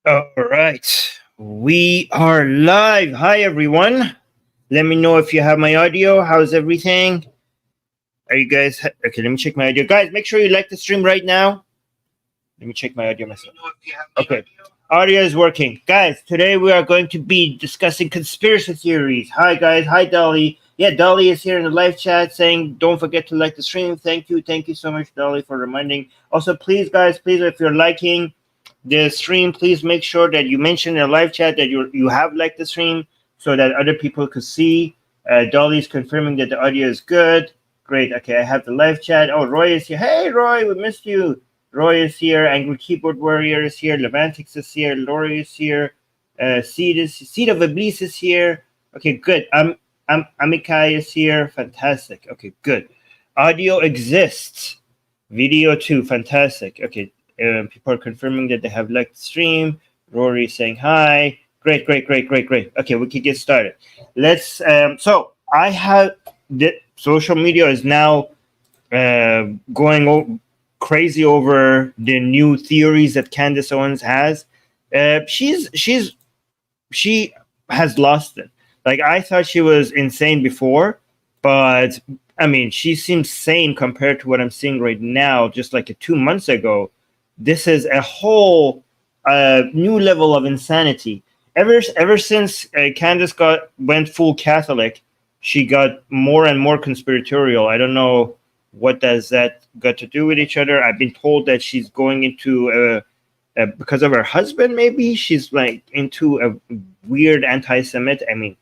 All right, we are live. Hi, everyone. Let me know if you have my audio. How's everything? Are you guys okay? Let me check my audio, guys. Make sure you like the stream right now. Let me check my audio myself. Okay, audio is working, guys. Today we are going to be discussing conspiracy theories. Hi, guys. Hi, Dolly. Yeah, Dolly is here in the live chat saying, "Don't forget to like the stream." Thank you so much, Dolly, for reminding. Also, please, guys, please, if you're liking the stream, please make sure that you mention in the live chat that you have liked the stream so that other people could see. Dolly's confirming that the audio is good. Great. Okay, I have the live chat. Oh, Roy is here. Hey, Roy, we missed you. Roy is here. Angry Keyboard Warrior is here. Levantix is here. Lori is here. Seed of Iblis is here. Okay, good. Amikai is here. Fantastic. Okay, good. Audio exists. Video too. Fantastic. Okay. People are confirming that they have liked the stream. Rory saying hi. Great. Okay, we can get started. Let's. So I have the social media is now going crazy over the new theories that Candace Owens has. She has lost it. Like, I thought she was insane before, but I mean, she seems sane compared to what I'm seeing right now. Just like 2 months ago. This is a whole new level of insanity. Ever since Candace went full Catholic, she got more and more conspiratorial. I don't know what does that got to do with each other. I've been told that she's going into because of her husband. Maybe she's like into a weird anti-Semite. I mean,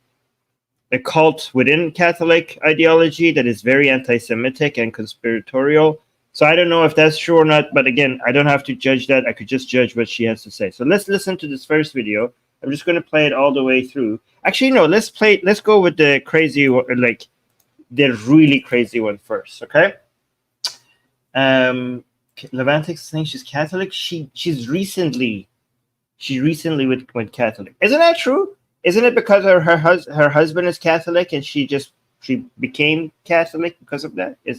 a cult within Catholic ideology that is very anti-Semitic and conspiratorial. So I don't know if that's true or not, but again, I don't have to judge that. I could just judge what she has to say. So let's listen to this first video. I'm just going to play it all the way through. Actually, no, let's go with the crazy, like the really crazy one first, okay? Levantix saying she's Catholic. She recently went Catholic. Isn't that true? Isn't it because her husband is Catholic and she became Catholic because of that? Is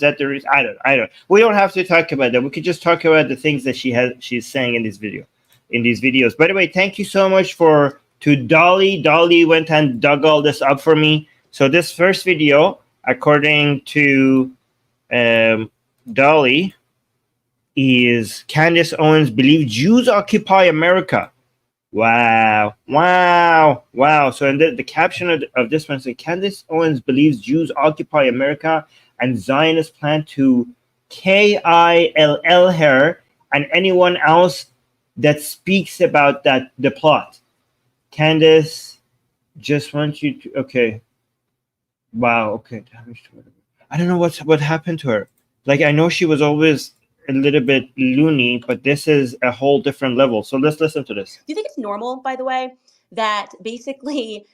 that the reason? I don't. We don't have to talk about that. We could just talk about the things that she's saying in this video, in these videos. By the way, thank you so much to Dolly. Dolly went and dug all this up for me. So this first video, according to Dolly, is Candace Owens believes Jews occupy America. Wow. So in the caption of this one says, Candace Owens believes Jews occupy America and Zionists plan to kill her and anyone else that speaks about the plot. Candace just wants you to... Okay. Wow, okay. I don't know what happened to her. Like, I know she was always a little bit loony, but this is a whole different level. So let's listen to this. Do you think it's normal, by the way, that basically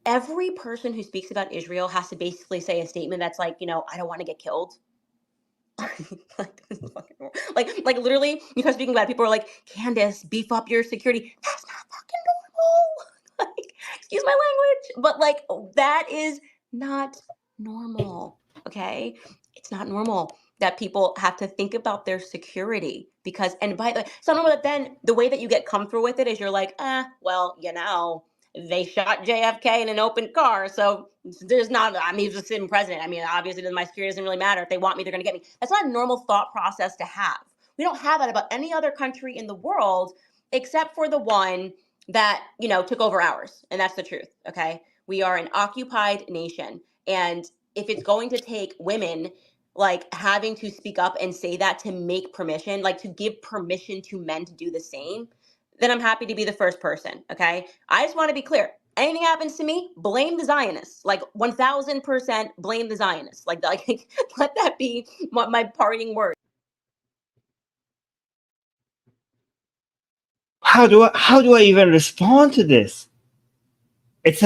every person who speaks about Israel has to basically say a statement that's like, I don't want to get killed? like literally, you start speaking about it, people are like, Candace, beef up your security. That's not fucking normal. Like, excuse my language, but like, that is not normal. Okay, it's not normal that people have to think about their security because, and by the way, it's not normal that then the way that you get comfortable with it is you're like, well, they shot JFK in an open car, so there's not, he's a sitting president. Obviously my security doesn't really matter. If they want me, they're going to get me. That's not a normal thought process to have. We don't have that about any other country in the world, except for the one that, took over ours. And that's the truth, okay? We are an occupied nation. And if it's going to take women like having to speak up and say that to make permission, like to give permission to men to do the same, then I'm happy to be the first person, okay? I just want to be clear. Anything happens to me, blame the Zionists. Like 1000% blame the Zionists. Like let that be my parting word. How do I even respond to this? It's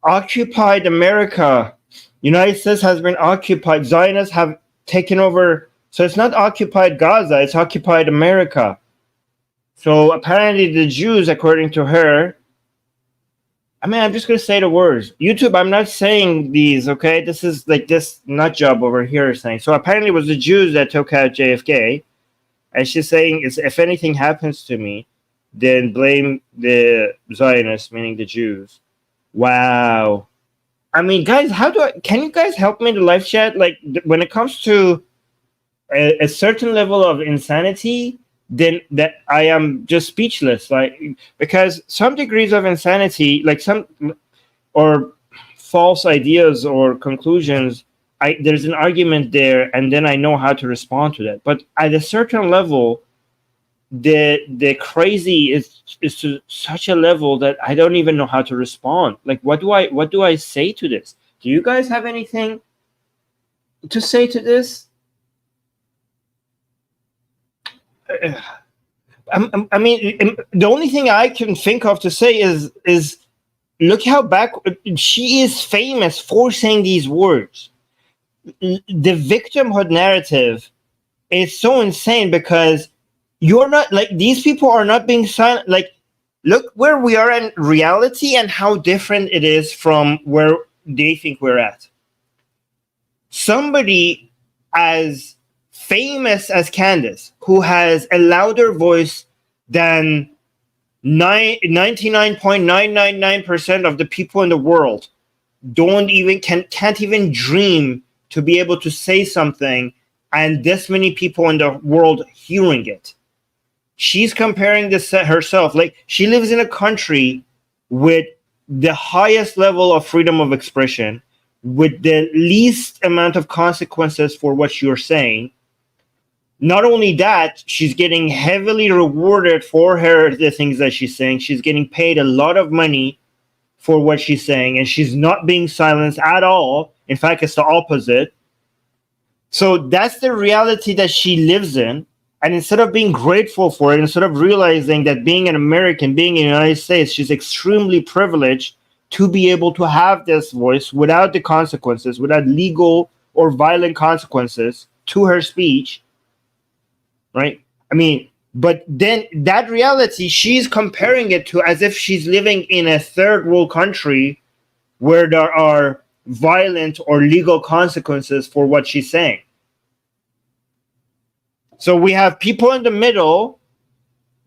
occupied America. United States has been occupied. Zionists have taken over. So it's not occupied Gaza. It's occupied America. So apparently the Jews, according to her, I'm just going to say the words. YouTube, I'm not saying these, okay? This is like this nut job over here saying. So apparently it was the Jews that took out JFK. And she's saying, if anything happens to me, then blame the Zionists, meaning the Jews. Wow. I mean, guys, can you guys help me in the live chat? Like, when it comes to a certain level of insanity, then that I am just speechless. Like, because some degrees of insanity, like or false ideas or conclusions, there's an argument there, and then I know how to respond to that. But at a certain level, the crazy is to such a level that I don't even know how to respond. Like, what do I say to this? Do you guys have anything to say to this? I mean, the only thing I can think of to say is look how she is famous for saying these words. The victimhood narrative is so insane because you're not like, these people are not being silent. Like, look where we are in reality and how different it is from where they think we're at. Somebody as famous as Candace, who has a louder voice than 99.999% of the people in the world, can't even dream to be able to say something, and this many people in the world hearing it. She's comparing this herself. Like, she lives in a country with the highest level of freedom of expression, with the least amount of consequences for what you're saying. Not only that, she's getting heavily rewarded for the things that she's saying. She's getting paid a lot of money for what she's saying, and she's not being silenced at all. In fact, it's the opposite. So that's the reality that she lives in. And instead of being grateful for it, instead of realizing that being an American, being in the United States, she's extremely privileged to be able to have this voice without the consequences, without legal or violent consequences to her speech, right? I mean, but then that reality, she's comparing it to as if she's living in a third world country where there are violent or legal consequences for what she's saying. So we have people in the middle,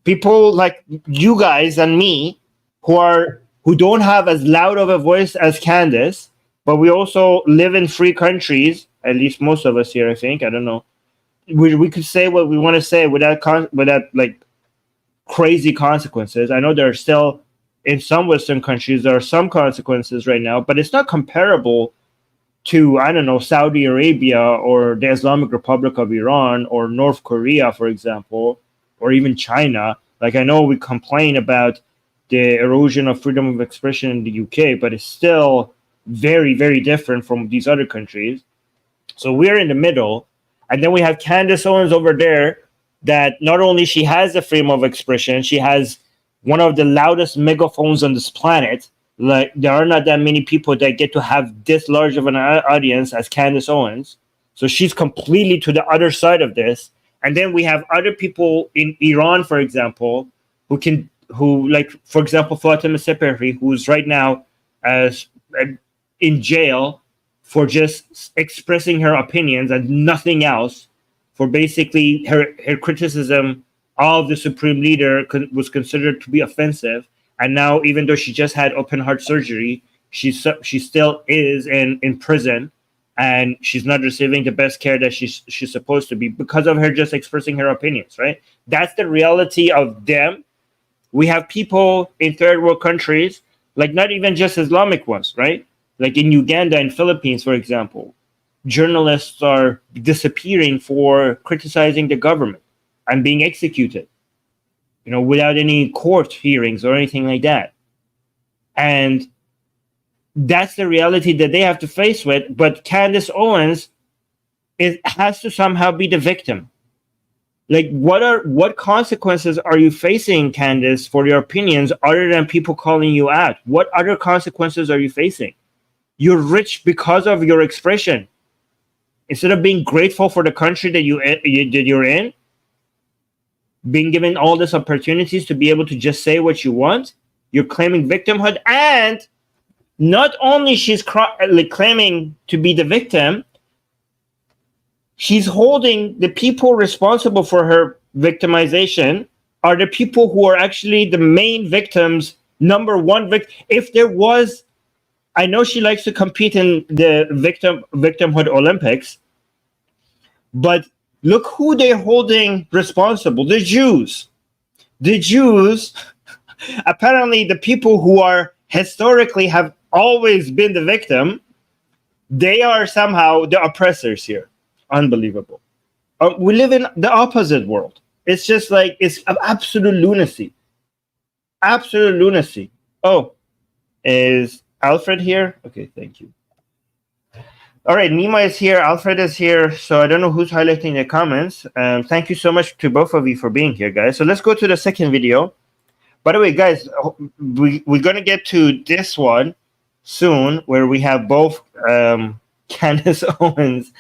people like you guys and me, who don't have as loud of a voice as Candace, but we also live in free countries, at least most of us here, I think. I don't know. We could say what we want to say without like crazy consequences. I know there are still, in some Western countries, there are some consequences right now, but it's not comparable to, I don't know, Saudi Arabia or the Islamic Republic of Iran or North Korea, for example, or even China. Like, I know we complain about the erosion of freedom of expression in the UK, but it's still very, very different from these other countries. So we're in the middle. And then we have Candace Owens over there, that not only she has the freedom of expression, she has one of the loudest megaphones on this planet. Like, there are not that many people that get to have this large of an audience as Candace Owens. So she's completely to the other side of this. And then we have other people in Iran, for example, who like, for example, Fatima Sepehri, who's right now in jail for just expressing her opinions and nothing else, for basically her criticism of the supreme leader was considered to be offensive. And now, even though she just had open heart surgery, she still is in prison, and she's not receiving the best care that she's supposed to be because of her just expressing her opinions, right? That's the reality of them. We have people in third world countries, like not even just Islamic ones, right? Like in Uganda and Philippines, for example, journalists are disappearing for criticizing the government and being executed, without any court hearings or anything like that. And that's the reality that they have to face with. But Candace Owens has to somehow be the victim. Like, what consequences are you facing, Candace, for your opinions other than people calling you out? What other consequences are you facing? You're rich because of your expression. Instead of being grateful for the country that you're in, being given all these opportunities to be able to just say what you want, you're claiming victimhood. And not only she's claiming to be the victim, she's holding the people responsible for her victimization are the people who are actually the main victims, number one victim. If there was, I know she likes to compete in the victimhood Olympics, but look who they're holding responsible: the Jews. The Jews, apparently, the people who are historically have always been the victim, they are somehow the oppressors here. Unbelievable. We live in the opposite world. It's just like, it's absolute lunacy. Absolute lunacy. Oh, is Alfred here? Okay, thank you. All right, Nima is here. Alfred is here. So I don't know who's highlighting the comments. Thank you so much to both of you for being here, guys. So let's go to the second video. By the way, guys, we're going to get to this one soon, where we have both Candace Owens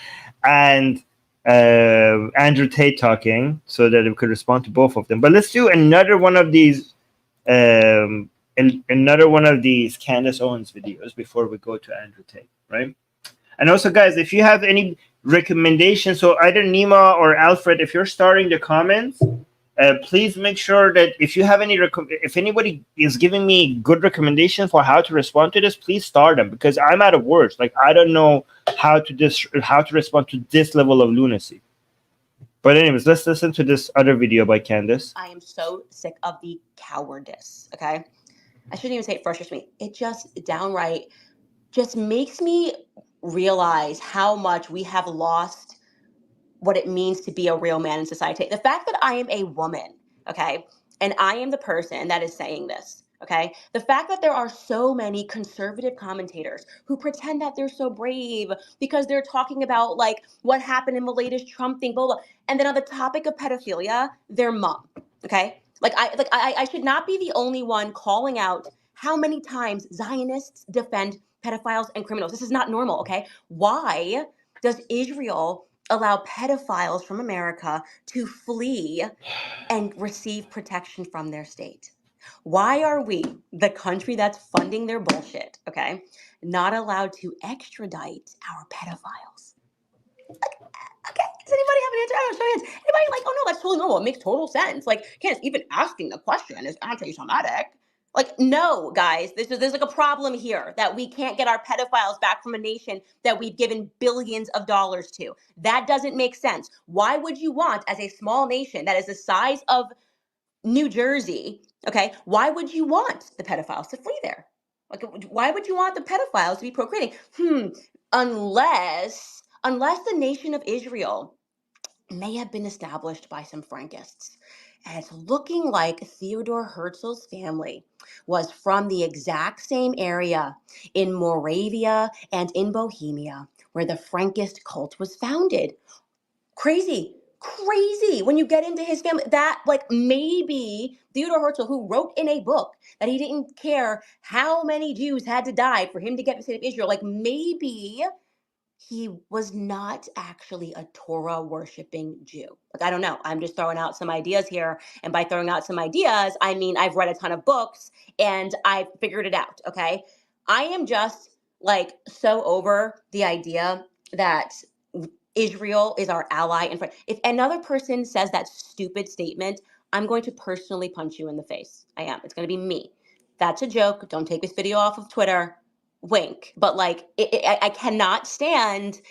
and Andrew Tate talking, so that we could respond to both of them. But let's do another one of these another one of these Candace Owens videos before we go to Andrew Tate, right? And also, guys, if you have any recommendations, so either Nima or Alfred, if you're starting the comments, please make sure that if you have any, if anybody is giving me good recommendations for how to respond to this, please start them, because I'm out of words. Like, I don't know how to respond to this level of lunacy. But anyways, let's listen to this other video by Candace. I am so sick of the cowardice. Okay, I shouldn't even say it frustrates me. It just downright just makes me realize how much we have lost what it means to be a real man in society. The fact that I am a woman, okay, and I am the person that is saying this, okay, the fact that there are so many conservative commentators who pretend that they're so brave because they're talking about like what happened in the latest Trump thing, blah, blah, and then on the topic of pedophilia, their mom, okay, I should not be the only one calling out how many times Zionists defend pedophiles and criminals. This is not normal, okay? Why does Israel allow pedophiles from America to flee and receive protection from their state? Why are we, the country that's funding their bullshit, okay, not allowed to extradite our pedophiles? Okay, does anybody have an answer? I don't know, show your hands. Anybody like, oh no, that's totally normal. It makes total sense. Like, Candace, even asking the question is anti-Semitic. Like, no, guys, there's like a problem here that we can't get our pedophiles back from a nation that we've given billions of dollars to. That doesn't make sense. Why would you want, as a small nation that is the size of New Jersey, okay, why would you want the pedophiles to flee there? Like, why would you want the pedophiles to be procreating? Unless the nation of Israel may have been established by some Frankists. And it's looking like Theodore Herzl's family was from the exact same area in Moravia and in Bohemia where the Frankist cult was founded. Crazy when you get into his family, that like maybe Theodore Herzl, who wrote in a book that he didn't care how many Jews had to die for him to get the state of Israel, like maybe he was not actually a Torah worshiping Jew. Like, I don't know. I'm just throwing out some ideas here. And by throwing out some ideas, I mean, I've read a ton of books and I've figured it out. Okay. I am just like so over the idea that Israel is our ally and friend. If another person says that stupid statement, I'm going to personally punch you in the face. I am. It's going to be me. That's a joke. Don't take this video off of Twitter. Wink. But like, I cannot stand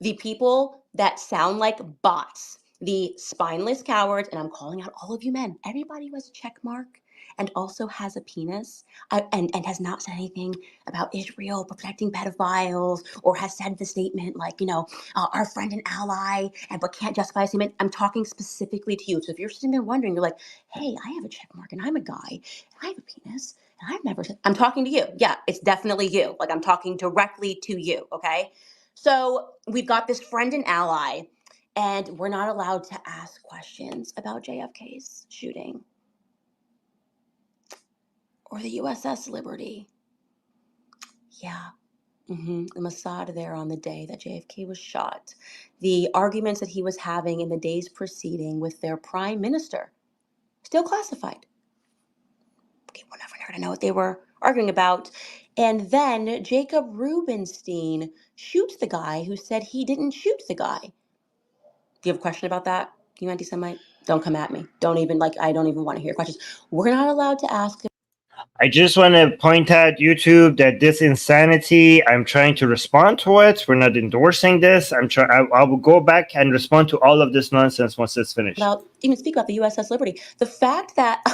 the people that sound like bots, the spineless cowards, and I'm calling out all of you men, everybody who has a check mark and also has a penis and has not said anything about Israel protecting pedophiles or has said the statement like, you know, our friend and ally, but can't justify a statement. I'm talking specifically to you. So if you're sitting there wondering, you're like, hey, I have a check mark and I'm a guy and I have a penis and I've never said, I'm talking to you. Yeah, it's definitely you. Like, I'm talking directly to you, okay? So we've got this friend and ally, and we're not allowed to ask questions about JFK's shooting or the USS Liberty. Yeah. The Mossad there on the day that JFK was shot. The arguments that he was having in the days preceding with their prime minister, still classified. Okay, we're never going to know what they were arguing about. And then Jacob Rubenstein shoots the guy who said he didn't shoot the guy. Do you have a question about that? You anti-Semite? Don't come at me. Don't even I don't even want to hear questions. We're not allowed to ask. I just want to point out, YouTube, that this insanity, I'm trying to respond to it. We're not endorsing this. I will go back and respond to all of this nonsense once it's finished. Even speak about the USS Liberty. The fact that,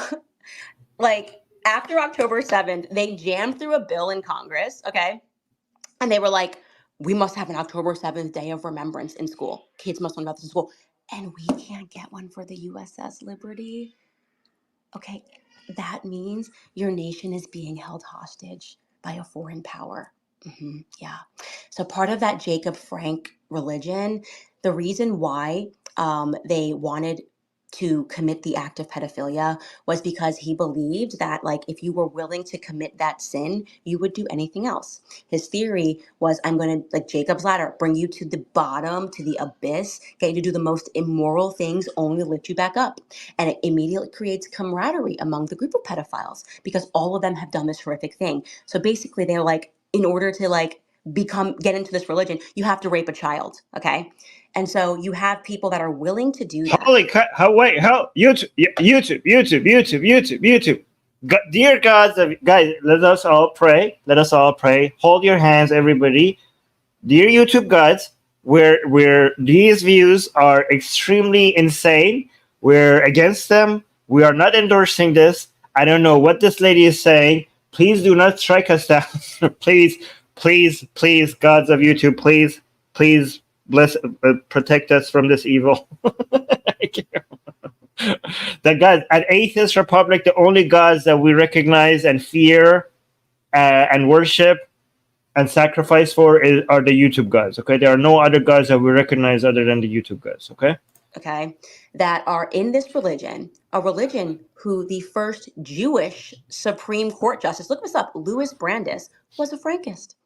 after October 7th, they jammed through a bill in Congress, okay? And they were like, we must have an October 7th Day of Remembrance in school. Kids must learn about this in school. And we can't get one for the USS Liberty. Okay, that means your nation is being held hostage by a foreign power. Yeah. So part of that Jacob Frank religion, the reason why they wanted to commit the act of pedophilia was because he believed that if you were willing to commit that sin, you would do anything else. His theory was, I'm going to, Jacob's ladder, bring you to the bottom, to the abyss, get you to do the most immoral things, only to lift you back up. And it immediately creates camaraderie among the group of pedophiles because all of them have done this horrific thing. So basically they're in order to get into this religion, you have to rape a child. Okay. And so you have people that are willing to do that. Holy crap! YouTube. Dear gods, guys, let us all pray. Hold your hands, everybody. Dear YouTube gods, where these views are extremely insane. We're against them. We are not endorsing this. I don't know what this lady is saying. Please do not strike us down. Please, gods of YouTube, please bless, protect us from this evil. The gods at Atheist Republic, the only gods that we recognize and fear and worship and sacrifice for are the YouTube gods. Okay, there are no other gods that we recognize other than the YouTube gods. Okay, that are in this religion, a religion who the first Jewish Supreme Court justice, look this up, Louis Brandeis, was a Frankist.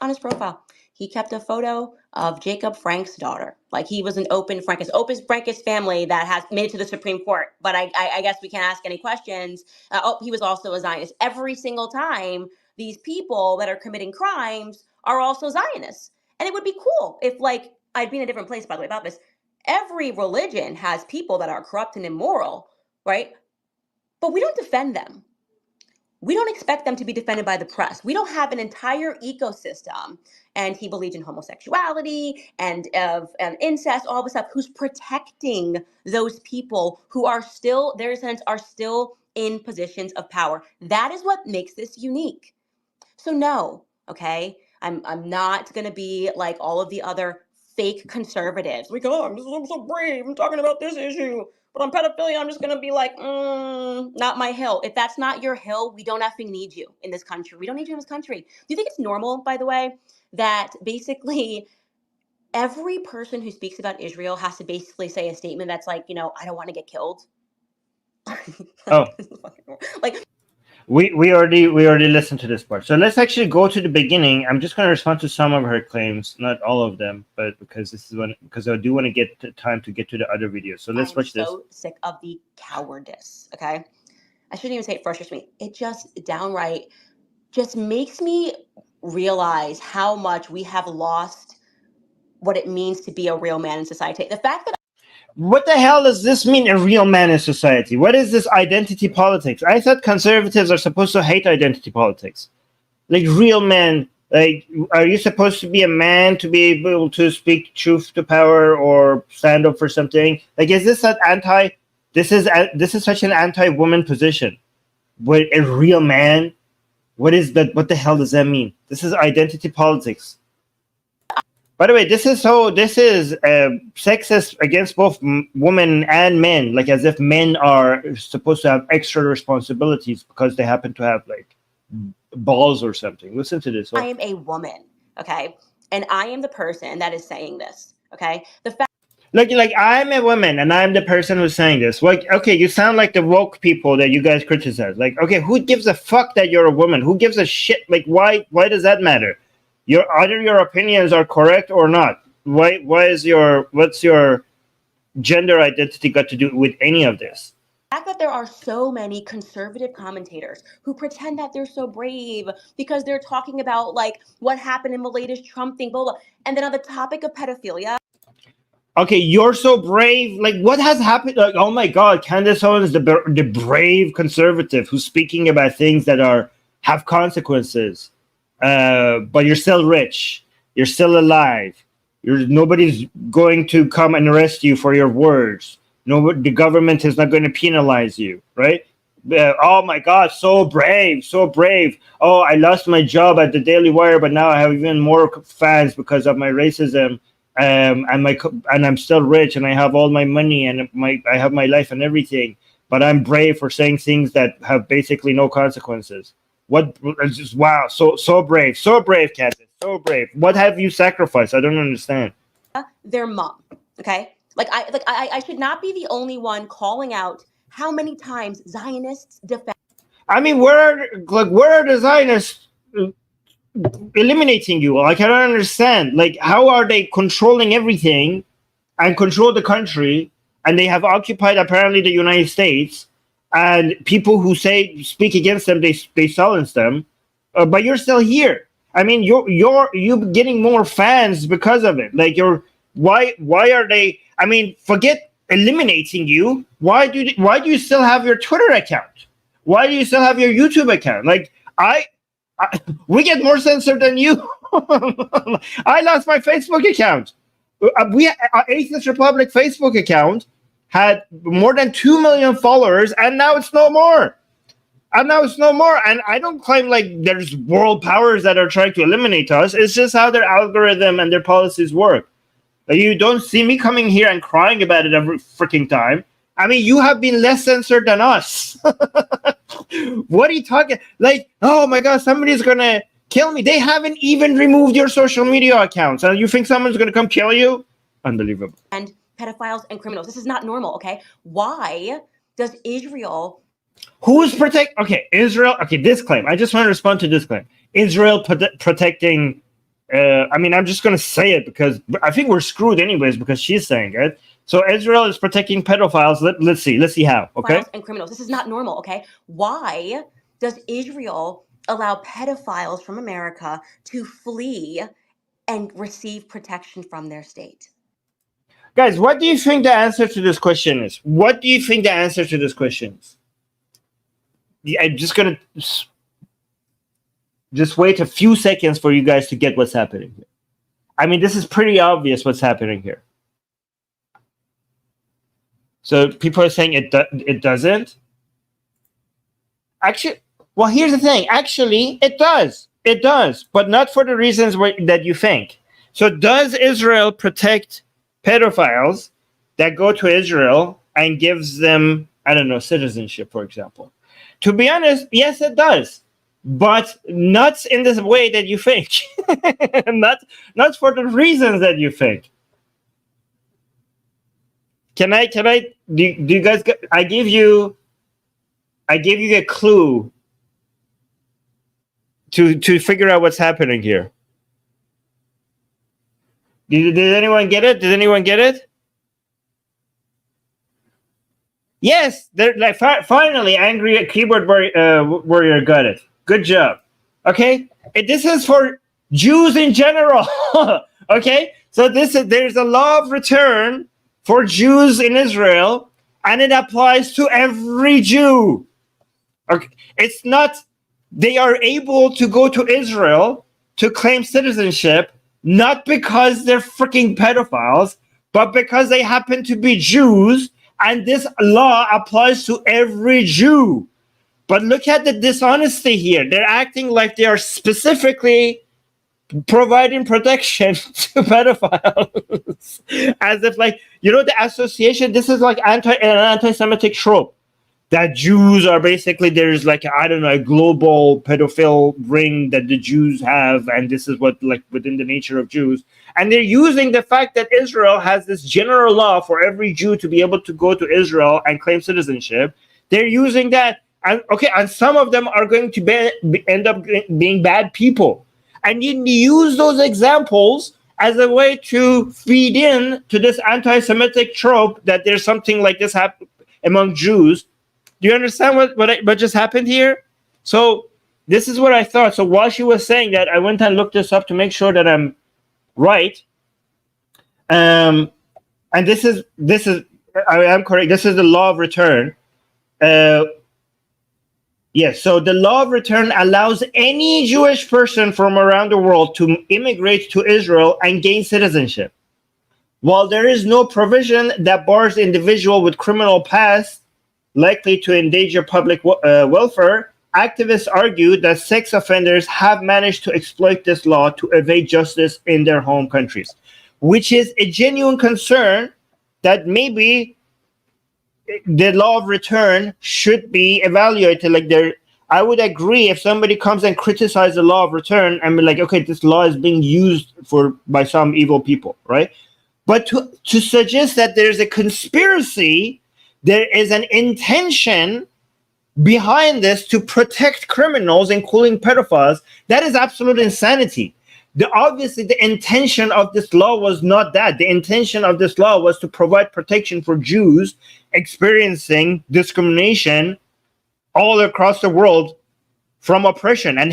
On his profile, he kept a photo of Jacob Frank's daughter. He was an open Frankist family that has made it to the Supreme Court. But I guess we can't ask any questions. He was also a Zionist. Every single time, these people that are committing crimes are also Zionists. And it would be cool if, I'd be in a different place, by the way, about this. Every religion has people that are corrupt and immoral, right? But we don't defend them. We don't expect them to be defended by the press. We don't have an entire ecosystem. And he believed in homosexuality and incest, all this stuff, who's protecting those people who are still, their descendants are still in positions of power. That is what makes this unique. So no, okay, I'm not going to be like all of the other fake conservatives. I'm so brave. I'm talking about this issue. But on pedophilia, I'm just going to be not my hill. If that's not your hill, we don't effing need you in this country. We don't need you in this country. Do you think it's normal, by the way, that basically every person who speaks about Israel has to basically say a statement that's I don't want to get killed? Oh. We already listened to this part. So let's actually go to the beginning. I'm just going to respond to some of her claims, not all of them, but because I do want to get the time to get to the other videos. So let's watch this. I'm so sick of the cowardice. Okay, I shouldn't even say it frustrates me. It just downright just makes me realize how much we have lost what it means to be a real man in society. The fact that what the hell does this mean, a real man in society? What is this identity politics? I thought conservatives are supposed to hate identity politics. Real men, are you supposed to be a man to be able to speak truth to power or stand up for something? Is this this is such an anti-woman position? But a real man? What is that? What the hell does that mean? This is identity politics. By the way, this is sexist against both women and men, as if men are supposed to have extra responsibilities because they happen to have balls or something. Listen to this. I am a woman, okay? And I am the person that is saying this, okay? The fact I'm a woman and I'm the person who's saying this. Okay, you sound like the woke people that you guys criticize. Okay, who gives a fuck that you're a woman? Who gives a shit? Why does that matter? Either your opinions are correct or not. What's your gender identity got to do with any of this? The fact that there are so many conservative commentators who pretend that they're so brave because they're talking about what happened in the latest Trump thing, blah, blah. And then on the topic of pedophilia. Okay, you're so brave. Like, what has happened? Like, oh my God, Candace Owens, the brave conservative who's speaking about things that have consequences. But you're still rich. You're still alive. Nobody's going to come and arrest you for your words. No, the government is not going to penalize you, right? Oh my God, so brave, so brave. Oh, I lost my job at the Daily Wire, but now I have even more fans because of my racism. And I'm still rich, and I have all my money, and I have my life and everything. But I'm brave for saying things that have basically no consequences. What? Just, wow, so brave, Candace, so brave. What have you sacrificed? I don't understand. Their mom. Okay, I should not be the only one calling out how many times Zionists defend. I mean, where are the Zionists eliminating you? Like, I don't understand. Like, how are they controlling everything and control the country? And they have occupied apparently the United States. And people who speak against them, they silence them. But you're still here. I mean, you're getting more fans because of it. Like, why are they? I mean, forget eliminating you. Why do you still have your Twitter account? Why do you still have your YouTube account? Like, we get more censored than you. I lost my Facebook account. Our Atheist Republic Facebook account had more than 2 million followers, and now it's no more. And I don't claim like there's world powers that are trying to eliminate us. It's just how their algorithm and their policies work. You don't see me coming here and crying about it every freaking time. I mean, you have been less censored than us. What are you talking? Like, oh my God, somebody's gonna kill me. They haven't even removed your social media accounts, and you think someone's gonna come kill you? Unbelievable. And pedophiles and criminals. This is not normal. Okay, why does Israel? Who's protect? Okay, Israel. Okay, this claim. I just want to respond to this claim. Israel protecting. I mean, I'm just gonna say it because I think we're screwed anyways because she's saying it. So Israel is protecting pedophiles. Let's see how. Okay. Pedophiles and criminals. This is not normal. Okay, why does Israel allow pedophiles from America to flee and receive protection from their state? Guys, what do you think the answer to this question is? What do you think the answer to this question is? I'm just gonna just wait a few seconds for you guys to get what's happening here. I mean, this is pretty obvious what's happening here. So people are saying it doesn't. Actually, well, here's the thing. Actually, it does. It does, but not for the reasons that you think. So does Israel protect pedophiles that go to Israel and gives them, I don't know, citizenship, for example? To be honest, yes, it does. But not in this way that you think. not for the reasons that you think. Do you guys I gave you a clue to figure out what's happening here. Did anyone get it? Did anyone get it? Yes, they're like finally angry keyboard warrior got it. Good job. Okay, this is for Jews in general. Okay, so there's a law of return for Jews in Israel, and it applies to every Jew. Okay. It's not they are able to go to Israel to claim citizenship, not because they're freaking pedophiles, but because they happen to be Jews, and this law applies to every Jew. But look at the dishonesty here. They're acting like they are specifically providing protection to pedophiles. As if, like, the association, this is like an anti-Semitic trope. That Jews are basically, there's like, I don't know, a global pedophile ring that the Jews have, and this is what, like, within the nature of Jews. And they're using the fact that Israel has this general law for every Jew to be able to go to Israel and claim citizenship. They're using that, and some of them are going to end up being bad people. And you use those examples as a way to feed in to this anti-Semitic trope that there's something like this happen among Jews. Do you understand what just happened here? So this is what I thought. So while she was saying that, I went and looked this up to make sure that I'm right. and this is I am correct. This is the law of return. Yes, so the law of return allows any Jewish person from around the world to immigrate to Israel and gain citizenship. While there is no provision that bars the individual with criminal past likely to endanger public welfare, activists argue that sex offenders have managed to exploit this law to evade justice in their home countries, which is a genuine concern that maybe the law of return should be evaluated. Like, I would agree if somebody comes and criticizes the law of return and be like, okay, this law is being used by some evil people, right? But to suggest that there's a conspiracy, there is an intention behind this to protect criminals, including pedophiles, that is absolute insanity. Obviously, the intention of this law was not that. The intention of this law was to provide protection for Jews experiencing discrimination all across the world from oppression and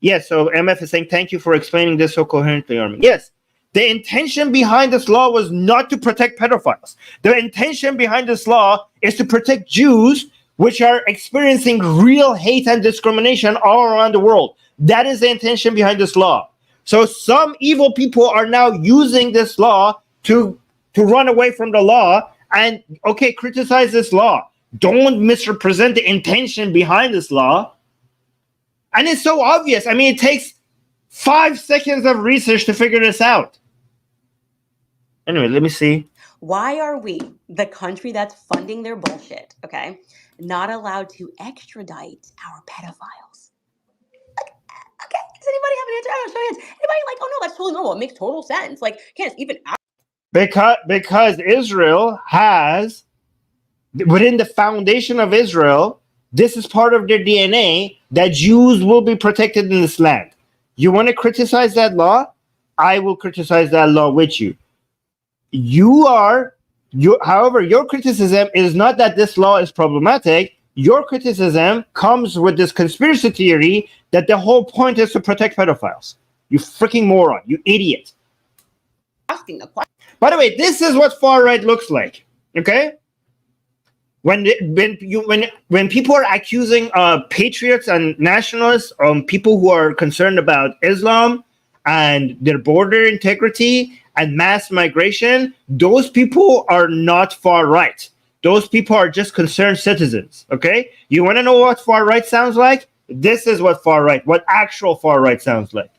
Yes, so MF is saying, thank you for explaining this so coherently, Armin. Yes, the intention behind this law was not to protect pedophiles. The intention behind this law is to protect Jews, which are experiencing real hate and discrimination all around the world. That is the intention behind this law. So some evil people are now using this law to run away from the law and, okay, criticize this law. Don't misrepresent the intention behind this law. And it's so obvious. I mean, it takes 5 seconds of research to figure this out. Anyway, let me see. Why are we, the country that's funding their bullshit, okay, not allowed to extradite our pedophiles? Okay, does anybody have an answer? I don't show hands. Anybody like, oh no, that's totally normal. It makes total sense. Like, can't even because Israel has, within the foundation of Israel, this is part of their DNA, that Jews will be protected in this land. You want to criticize that law? I will criticize that law with you. However, your criticism is not that this law is problematic. Your criticism comes with this conspiracy theory that the whole point is to protect pedophiles. You freaking moron, you idiot. asking the question. By the way, this is what far right looks like. Okay? When people are accusing patriots and nationalists, people who are concerned about Islam and their border integrity and mass migration, those people are not far right. Those people are just concerned citizens. Okay? You want to know what far right sounds like? This is what actual far right sounds like.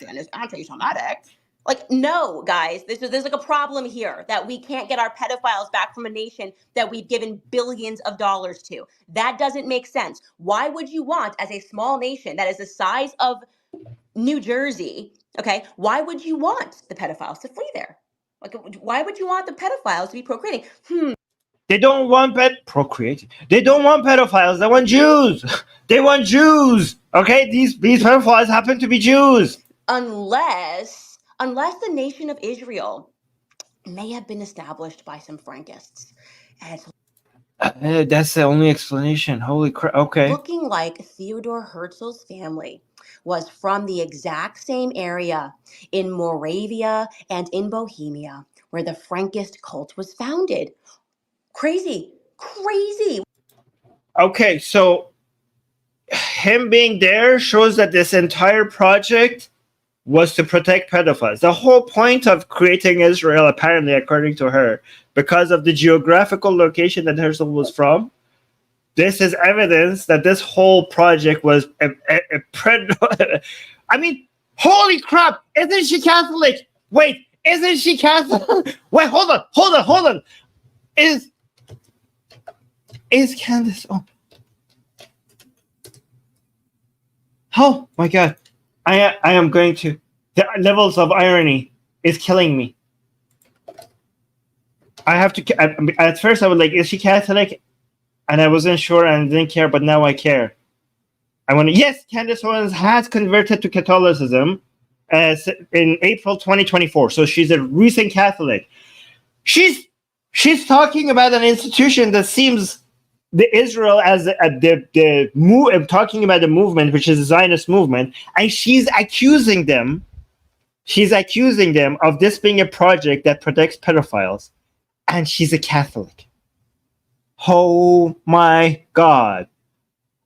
Is anti-Semitic. Like, no, guys, there's like a problem here that we can't get our pedophiles back from a nation that we've given billions of dollars to. That doesn't make sense. Why would you want, as a small nation that is the size of New Jersey, okay, why would you want the pedophiles to flee there? Like, why would you want the pedophiles to be procreating? They don't want procreating. They don't want pedophiles. They want Jews. They want Jews. Okay, these pedophiles happen to be Jews. Unless the nation of Israel may have been established by some Frankists. And that's the only explanation. Holy crap. Okay. Looking like Theodore Herzl's family was from the exact same area in Moravia and in Bohemia where the Frankist cult was founded. Crazy. Okay, so him being there shows that this entire project was to protect pedophiles. The whole point of creating Israel, apparently, according to her, because of the geographical location that Herzl was from, this is evidence that this whole project was a predator. I mean, holy crap! Isn't she Catholic? Wait, isn't she Catholic? Wait, hold on. Is Candace? Oh my God. I am going to. The levels of irony is killing me. I have to. At first, I was like, "Is she Catholic?" And I wasn't sure and didn't care, but now I care. I want to. Yes, Candace Owens has converted to Catholicism in April 2024. So she's a recent Catholic. She's talking about an institution that seems the Israel as talking about the movement, which is the Zionist movement, and she's accusing them She's accusing them of this being a project that protects pedophiles, and she's a Catholic. Oh my God.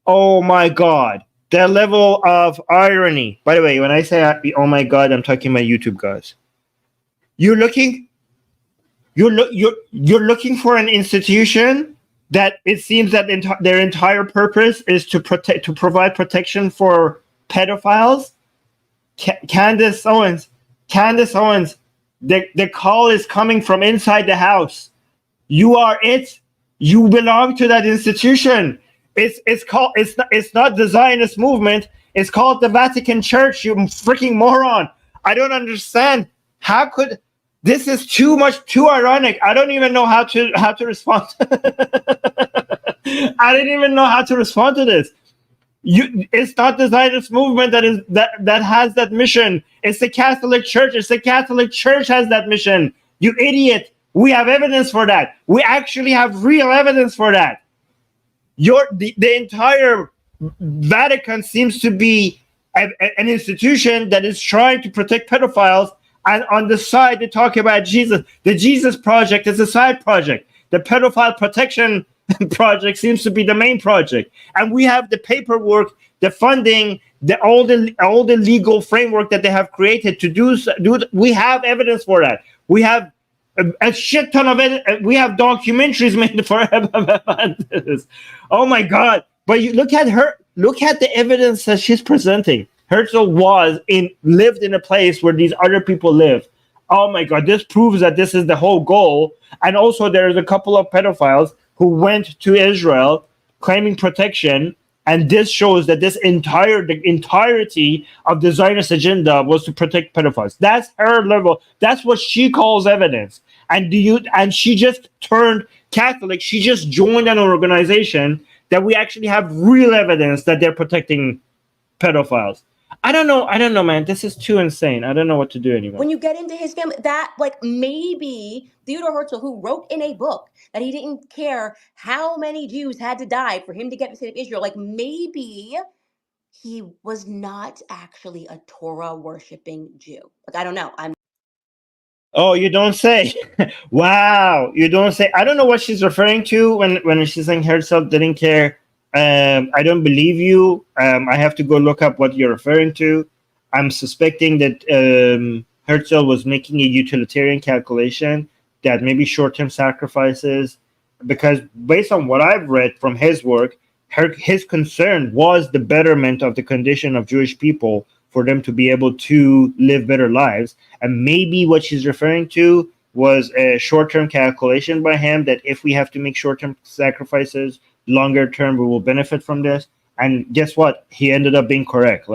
Oh my God. The level of irony. By the way, when I say oh my God, I'm talking about YouTube guys. You're looking for an institution that it seems that their entire purpose is to provide protection for pedophiles. Candace Owens, the call is coming from inside the house. You are it. You belong to that institution. It's not the Zionist movement. It's called the Vatican Church. You freaking moron! I don't understand. How could this is too ironic? I don't even know how to respond. I didn't even know how to respond to this. It's not the Zionist movement that has that mission. It's the Catholic Church. It's the Catholic Church has that mission. You idiot. We have evidence for that. We actually have real evidence for that. The entire Vatican seems to be an institution that is trying to protect pedophiles, and on the side they talk about Jesus. The Jesus Project is a side project. The pedophile protection project seems to be the main project, and we have the paperwork, the funding, all the legal framework that they have created to do. We have evidence for that. We have a shit ton of it. We have documentaries made for this. Oh my God! But you look at her. Look at the evidence that she's presenting. Herzl lived in a place where these other people live. Oh my God! This proves that this is the whole goal. And also, there's a couple of pedophiles who went to Israel claiming protection. And this shows that the entirety of the Zionist agenda was to protect pedophiles. That's her level. That's what she calls evidence. And she just turned Catholic. She just joined an organization that we actually have real evidence that they're protecting pedophiles. I don't know, man. This is too insane. I don't know what to do anymore. When you get into his family, that maybe Theodor Herzl, who wrote in a book that he didn't care how many Jews had to die for him to get the state of Israel, maybe he was not actually a Torah worshiping Jew. I don't know. Oh, you don't say. Wow, you don't say. I don't know what she's referring to when she's saying Herzl didn't care. I don't believe you. I have to go look up what you're referring to. I'm suspecting that Herzl was making a utilitarian calculation that maybe short-term sacrifices, because based on what I've read from his work, his concern was the betterment of the condition of Jewish people for them to be able to live better lives. And maybe what she's referring to was a short-term calculation by him that if we have to make short-term sacrifices, longer term we will benefit from this. And guess what? He ended up being correct.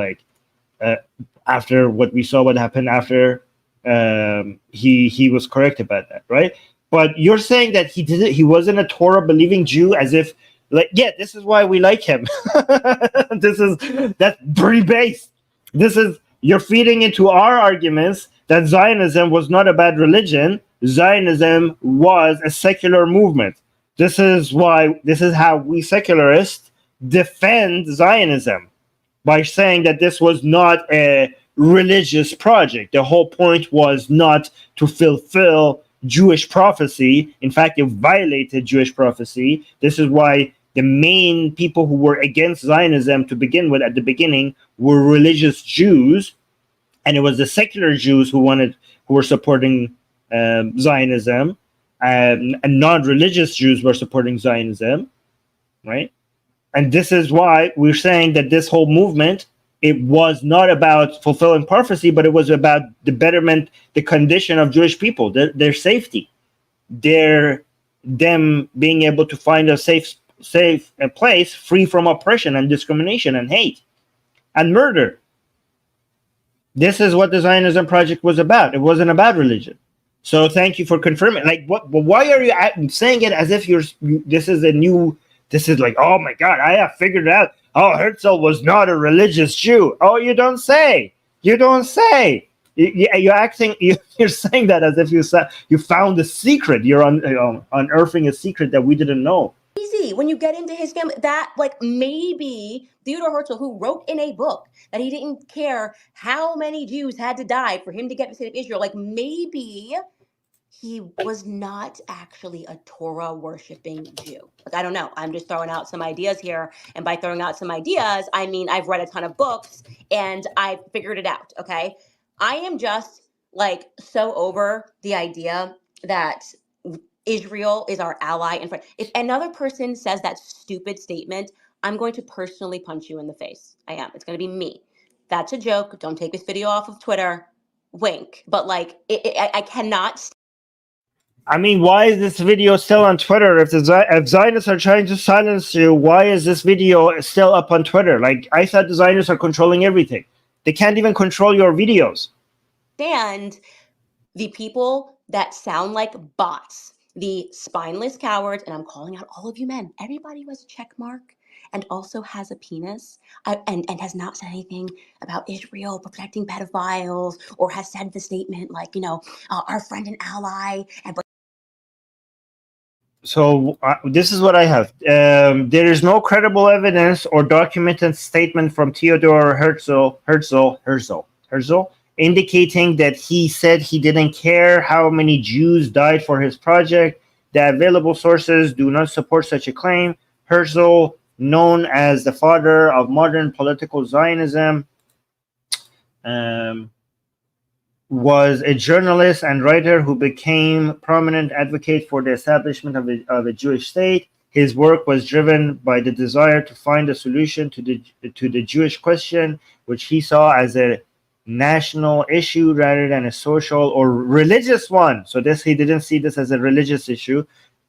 After what we saw, what happened after, he was correct about that, right? But you're saying that he wasn't a Torah believing Jew, as if this is why we like him. That's pretty base. You're feeding into our arguments that Zionism was not a bad religion. Zionism was a secular movement. This is how we secularists defend Zionism, by saying that this was not a religious project. The whole point was not to fulfill Jewish prophecy. In fact, it violated Jewish prophecy. This is why the main people who were against Zionism to begin with at the beginning were religious Jews, and it was the secular Jews who were supporting Zionism, and non-religious Jews were supporting Zionism, right? And this is why we're saying that this whole movement, it was not about fulfilling prophecy, but it was about the betterment, the condition of Jewish people, their safety, them being able to find a safe place free from oppression and discrimination and hate and murder. This is what the Zionism project was about. It wasn't about religion. So thank you for confirming. Why are you saying it as if this is like, oh my God, I have figured it out. Oh, Herzl was not a religious Jew. Oh, you don't say. You're saying that as if you found a secret. You're unearthing a secret that we didn't know. Easy when you get into his family. That, like, maybe Theodore Herzl, who wrote in a book that he didn't care how many Jews had to die for him to get the state of Israel, like, maybe he was not actually a Torah worshiping Jew. Like, I don't know. I'm just throwing out some ideas here. And by throwing out some ideas, I mean, I've read a ton of books and I've figured it out. Okay. I am just like so over the idea that Israel is our ally and friend. If another person says that stupid statement, I'm going to personally punch you in the face. I am. It's going to be me. That's a joke. Don't take this video off of Twitter. Wink. But like, I cannot. I mean, why is this video still on Twitter? If if Zionists are trying to silence you, why is this video still up on Twitter? Like, I thought the Zionists are controlling everything. They can't even control your videos. And the people that sound like bots, the spineless cowards, and I'm calling out all of you men, everybody who has a check mark and also has a penis and has not said anything about Israel protecting pedophiles or has said the statement like, you know, our friend and ally. So this is what I have. There is no credible evidence or documented statement from Theodore Herzl, indicating that he said he didn't care how many Jews died for his project. The available sources do not support such a claim. Herzl, known as the father of modern political Zionism, was a journalist and writer who became prominent advocate for the establishment of a Jewish state. His work was driven by the desire to find a solution to the Jewish question, which he saw as a national issue rather than a social or religious one. So he didn't see this as a religious issue.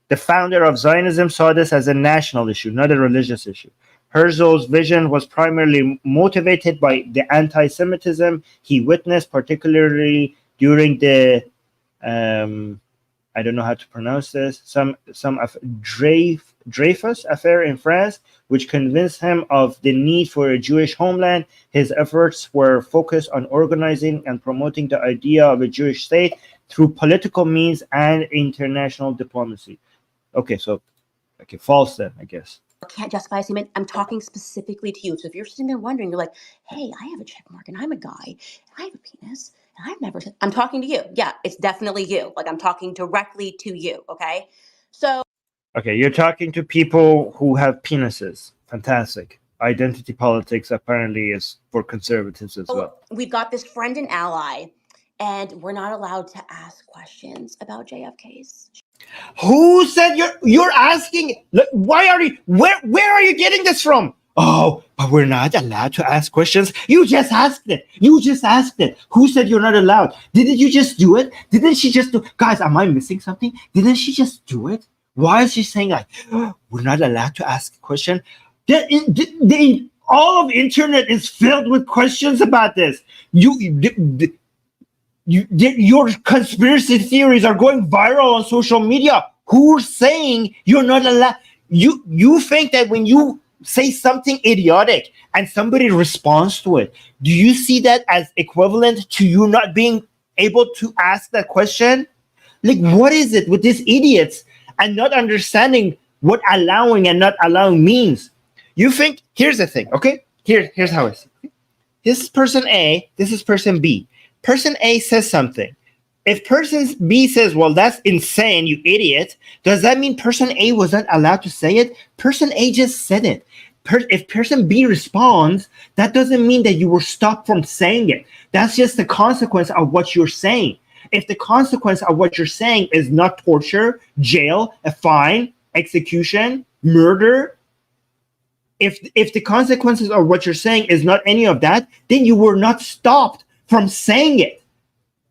The founder of Zionism saw this as a national issue, not a religious issue. Herzl's vision was primarily motivated by the anti-Semitism he witnessed, particularly during the, I don't know how to pronounce this, some Dreyfus affair in France, which convinced him of the need for a Jewish homeland. His efforts were focused on organizing and promoting the idea of a Jewish state through political means and international diplomacy. Okay, false then, I guess. Can't justify a statement. I'm talking specifically to you. So if you're sitting there wondering, you're like, hey, I have a check mark and I'm a guy and I have a penis and I've never said, I'm talking to you. Yeah, it's definitely you. Like, I'm talking directly to you. Okay. So. Okay, you're talking to people who have penises. Fantastic. Identity politics apparently is for conservatives as well. We've got this friend and ally, and we're not allowed to ask questions about JFK's. Who said you're asking? Look, why are you? Where are you getting this from? Oh, but we're not allowed to ask questions. You just asked it. Who said you're not allowed? Didn't you just do it? Didn't she just do? Guys, am I missing something? Didn't she just do it? Why is she saying like we're not allowed to ask a question? All of internet is filled with questions about this. Your conspiracy theories are going viral on social media. Who's saying you're not allowed? You think that when you say something idiotic and somebody responds to it, do you see that as equivalent to you not being able to ask that question? Like, what is it with these idiots and not understanding what allowing and not allowing means? You think, here's the thing, okay? Here's how it's. This is person A, this is person B. Person A says something. If person B says, well, that's insane, you idiot, does that mean person A wasn't allowed to say it? Person A just said it. If person B responds, that doesn't mean that you were stopped from saying it. That's just the consequence of what you're saying. If the consequence of what you're saying is not torture, jail, a fine, execution, murder, if the consequences of what you're saying is not any of that, then you were not stopped from saying it.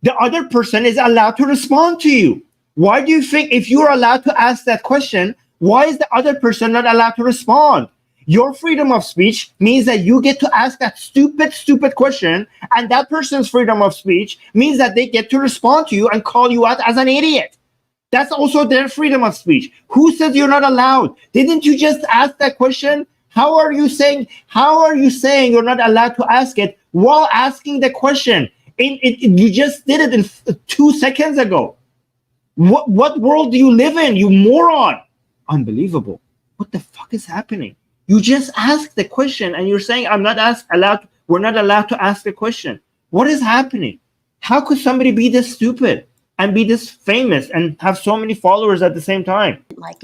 The other person is allowed to respond to you. Why do you think if you're allowed to ask that question, why is the other person not allowed to respond? Your freedom of speech means that you get to ask that stupid question, and that person's freedom of speech means that they get to respond to you and call you out as an idiot. That's also their freedom of speech. Who says you're not allowed? Didn't you just ask that question? How are you saying you're not allowed to ask it while asking the question? You just did it in 2 seconds ago. What world do you live in, you moron? Unbelievable. what the fuck is happening? You just asked the question and you're saying we're not allowed to ask the question. What is happening? How could somebody be this stupid and be this famous and have so many followers at the same time? Like,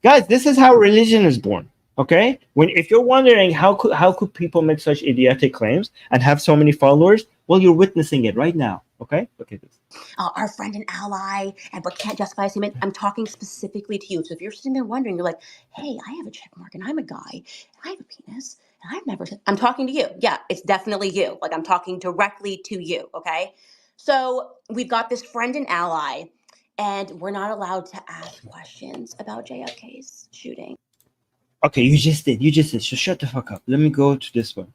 guys, this is how religion is born. Okay, if you're wondering how could people make such idiotic claims and have so many followers, well, you're witnessing it right now. Okay, look at this. Our friend and ally, but can't justify a statement. I'm talking specifically to you. So if you're sitting there wondering, you're like, hey, I have a check mark and I'm a guy and I have a penis and I've never. I'm talking to you. Yeah, it's definitely you. Like, I'm talking directly to you. Okay, so we've got this friend and ally, and we're not allowed to ask questions about JFK's shooting. Okay, you just did. So shut the fuck up. Let me go to this one.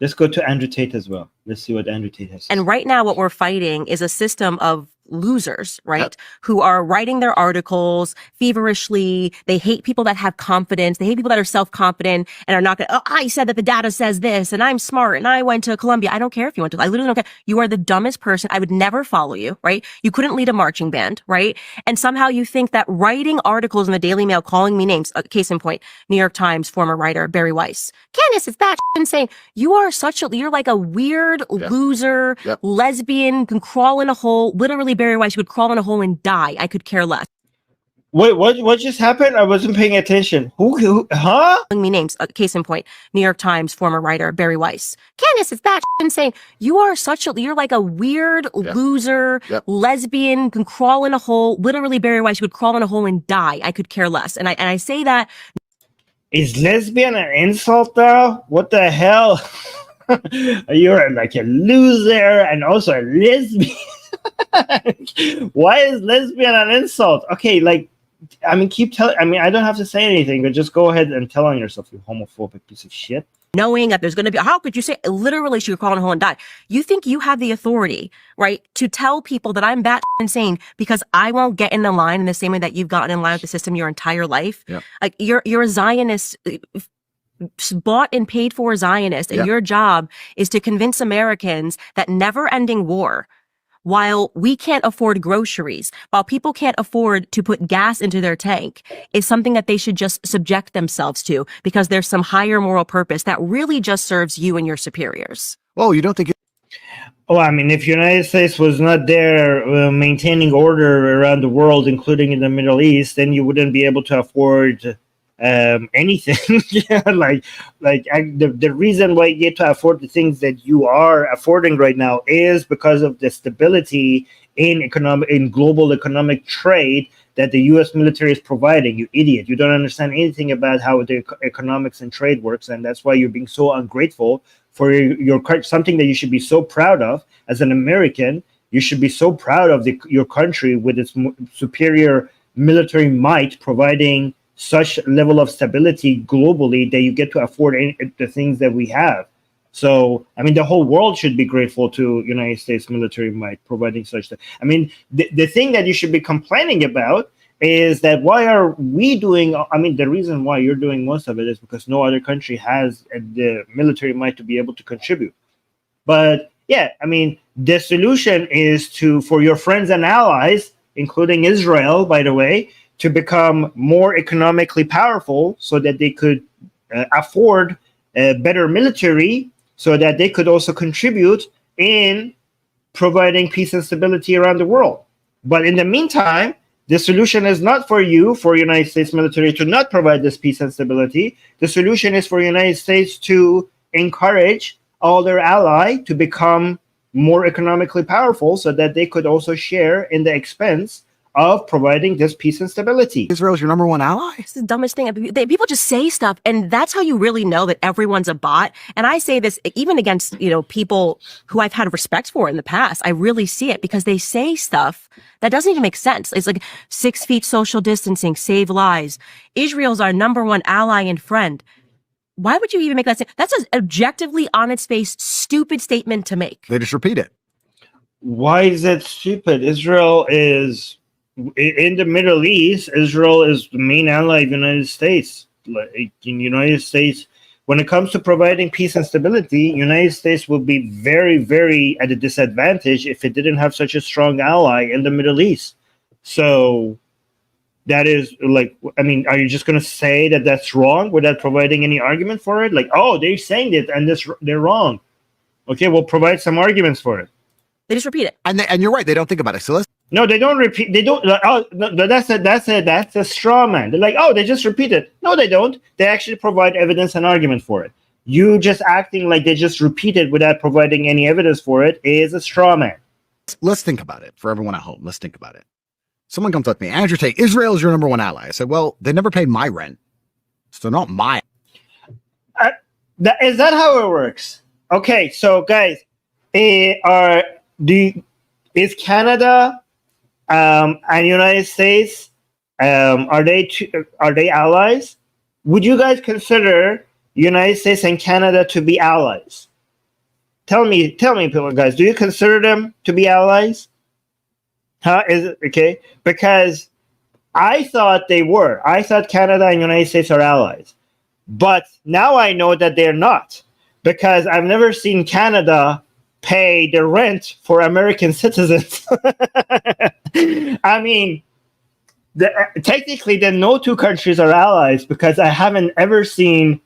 Let's go to Andrew Tate as well. Let's see what Andrew Tate has. And right now what we're fighting is a system of losers, right? Who are writing their articles feverishly. They hate people that have confidence. They hate people that are self-confident and are not going to, I said that the data says this and I'm smart and I went to Columbia. I don't care if you went to, I literally don't care. You are the dumbest person. I would never follow you, right? You couldn't lead a marching band, right? And somehow you think that writing articles in the Daily Mail, calling me names, case in point, New York Times, former writer, Barry Weiss. Candace, it's that insane. You are you're like a weird loser, lesbian, can crawl in a hole, literally Barry Weiss would crawl in a hole and die. I could care less. Wait, what just happened? I wasn't paying attention. Who huh? Me names, case in point, New York Times, former writer, Barry Weiss. Candace, it's that insane. You are you're like a weird loser, lesbian, can crawl in a hole, literally Barry Weiss would crawl in a hole and die. I could care less. And I say that. Is lesbian an insult though? What the hell? You're like a loser and also a lesbian. Why is lesbian an insult? Okay, like, I mean, I don't have to say anything, but just go ahead and tell on yourself, you homophobic piece of shit. Knowing that there's going to be, how could you say, literally she could crawl in a hole and die. You think you have the authority, right, to tell people that I'm bat insane because I won't get in the line in the same way that you've gotten in line with the system your entire life? Like, you're a Zionist, bought and paid for Zionist, and your job is to convince Americans that never-ending war, while we can't afford groceries, while people can't afford to put gas into their tank, is something that they should just subject themselves to because there's some higher moral purpose that really just serves you and your superiors. Oh, you don't think Oh, I mean, if the United States was not there maintaining order around the world, including in the Middle East, then you wouldn't be able to afford anything. The reason why you get to afford the things that you are affording right now is because of the stability in global economic trade that the U.S. military is providing. You idiot! You don't understand anything about how the economics and trade works, and that's why you're being so ungrateful for your something that you should be so proud of as an American. You should be so proud of your country with its superior military might, providing such level of stability globally that you get to afford the things that we have. So, I mean, the whole world should be grateful to United States military might providing such stuff. I mean, the thing that you should be complaining about is that why are we doing, I mean, the reason why you're doing most of it is because no other country has the military might to be able to contribute. But yeah, I mean, the solution is for your friends and allies, including Israel, by the way, to become more economically powerful so that they could afford a better military so that they could also contribute in providing peace and stability around the world. But in the meantime, the solution is not for United States military to not provide this peace and stability. The solution is for United States to encourage all their allies to become more economically powerful so that they could also share in the expense of providing this peace and stability. Israel is your number one ally? It's the dumbest thing. People just say stuff, and that's how you really know that everyone's a bot. And I say this even against, people who I've had respect for in the past. I really see it because they say stuff that doesn't even make sense. It's like 6 feet social distancing, save lives. Israel's our number one ally and friend. Why would you even make that statement? That's an objectively on its face stupid statement to make. They just repeat it. Why is that stupid? Israel is in the Middle East. Israel is the main ally of the United States. Like in the United States, when it comes to providing peace and stability, United States will be very, very at a disadvantage if it didn't have such a strong ally in the Middle East. So that is like, I mean, are you just going to say that that's wrong without providing any argument for it? Like, oh, they're saying it and they're wrong. Okay, we'll provide some arguments for it. They just repeat it. And you're right. They don't think about it. So let's. No, they don't repeat. They don't. Oh, no, that's a straw man. They're like, oh, they just repeat it. No, they don't. They actually provide evidence and argument for it. You just acting like they just repeat it without providing any evidence for it is a straw man. Let's think about it for everyone at home. Let's think about it. Someone comes up to me, Andrew Tate, Israel is your number one ally. I said, well, they never paid my rent. So not my. Is that how it works? Okay, so guys, is Canada and United States are they allies? Would you guys consider United States and Canada to be allies? Tell me, people, guys, do you consider them to be allies? Huh? Is it okay? Because I thought they were. I thought Canada and United States are allies. But now I know that they're not. Because I've never seen Canada pay the rent for American citizens. I mean, technically, then no two countries are allies because I haven't ever seen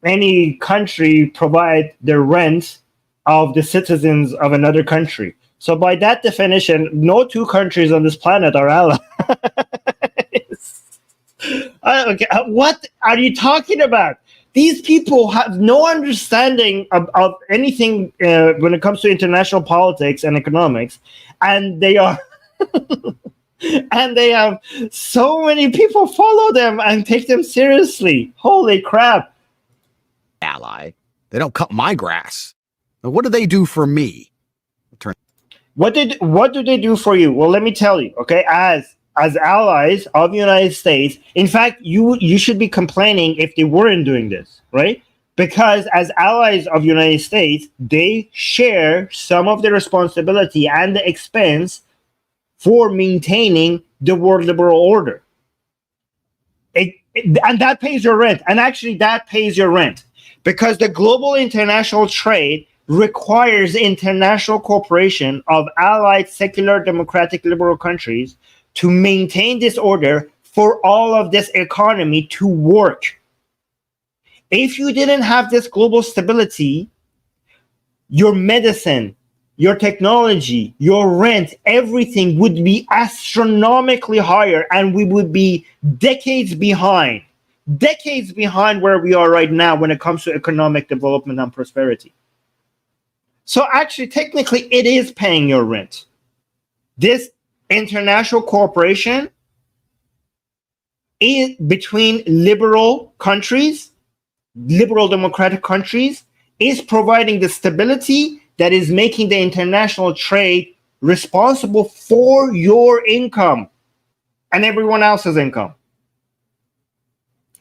any country provide the rent of the citizens of another country. So by that definition, no two countries on this planet are allies. Okay, what are you talking about? These people have no understanding of anything when it comes to international politics and economics, and they are, and they have so many people follow them and take them seriously. Holy crap! Ally. They don't cut my grass. Now, what do they do for me? What do they do for you? Well, let me tell you. Okay, as allies of the United States, in fact, you should be complaining if they weren't doing this, right? Because as allies of the United States, they share some of the responsibility and the expense for maintaining the world liberal order. And that pays your rent. And actually, that pays your rent. Because the global international trade requires international cooperation of allied secular democratic liberal countries to maintain this order for all of this economy to work. If you didn't have this global stability, your medicine, your technology, your rent, everything would be astronomically higher, and we would be decades behind where we are right now when it comes to economic development and prosperity. So actually, technically, it is paying your rent. This international cooperation is between liberal countries, liberal democratic countries, is providing the stability that is making the international trade responsible for your income and everyone else's income.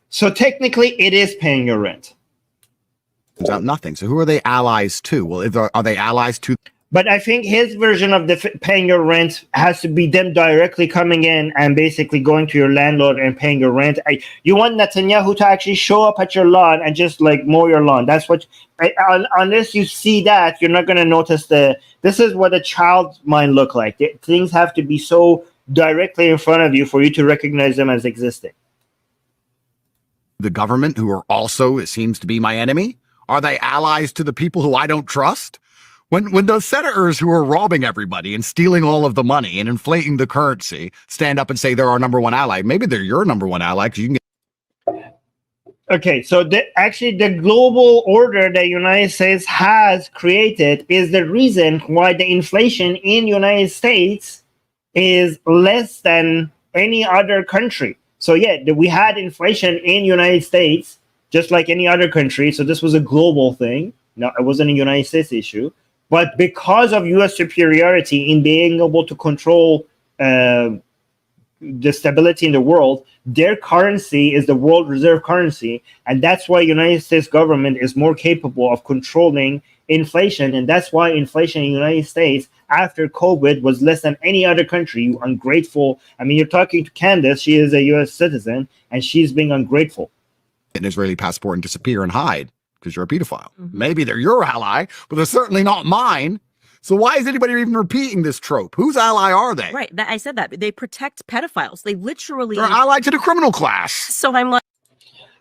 So technically, it is paying your rent. Turns out nothing. So who are they allies to? Well, are they allies to? But I think his version of the paying your rent has to be them directly coming in and basically going to your landlord and paying your rent. You want Netanyahu to actually show up at your lawn and just like mow your lawn. That's what, unless you see that, you're not going to notice this is what a child's mind look like. Things have to be so directly in front of you for you to recognize them as existing. The government, who are also, it seems to be my enemy? Are they allies to the people who I don't trust? When those senators who are robbing everybody and stealing all of the money and inflating the currency stand up and say they're our number one ally, maybe they're your number one ally because you can get. Okay, so the global order that United States has created is the reason why the inflation in United States is less than any other country. So yeah, we had inflation in United States just like any other country. So this was a global thing. No, it wasn't a United States issue. But because of U.S. superiority in being able to control the stability in the world, their currency is the world reserve currency. And that's why United States government is more capable of controlling inflation. And that's why inflation in the United States after COVID was less than any other country. You ungrateful. I mean, you're talking to Candace. She is a U.S. citizen, and she's being ungrateful. An Israeli passport and disappear and hide because you're a pedophile. Mm-hmm. Maybe they're your ally, but they're certainly not mine. So why is anybody even repeating this trope? Whose ally are they? Right. I said that. They protect pedophiles. They literally... They're allied to the criminal class. So I'm like...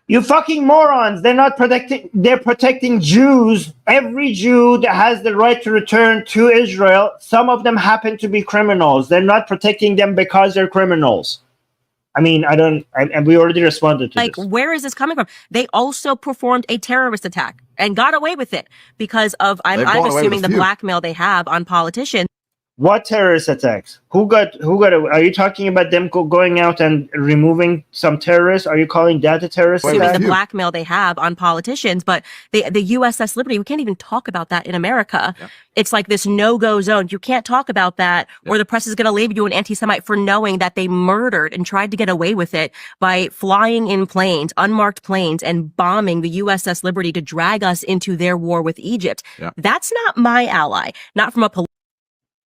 You fucking morons. They're not protecting, they're protecting Jews. Every Jew that has the right to return to Israel, some of them happen to be criminals. They're not protecting them because they're criminals. I mean, and we already responded to like, this. where is this coming from? They also performed a terrorist attack and got away with it because of, I'm assuming, the blackmail they have on politicians. What terrorist attacks? Who got? Are you talking about them going out and removing some terrorists? Are you calling that a terrorist attack? Assuming the blackmail they have on politicians, but the USS Liberty, we can't even talk about that in America. Yep. It's like this no-go zone. You can't talk about that, or the press is going to label you an anti-Semite for knowing that they murdered and tried to get away with it by flying in planes, unmarked planes, and bombing the USS Liberty to drag us into their war with Egypt. Yep. That's not my ally, not from a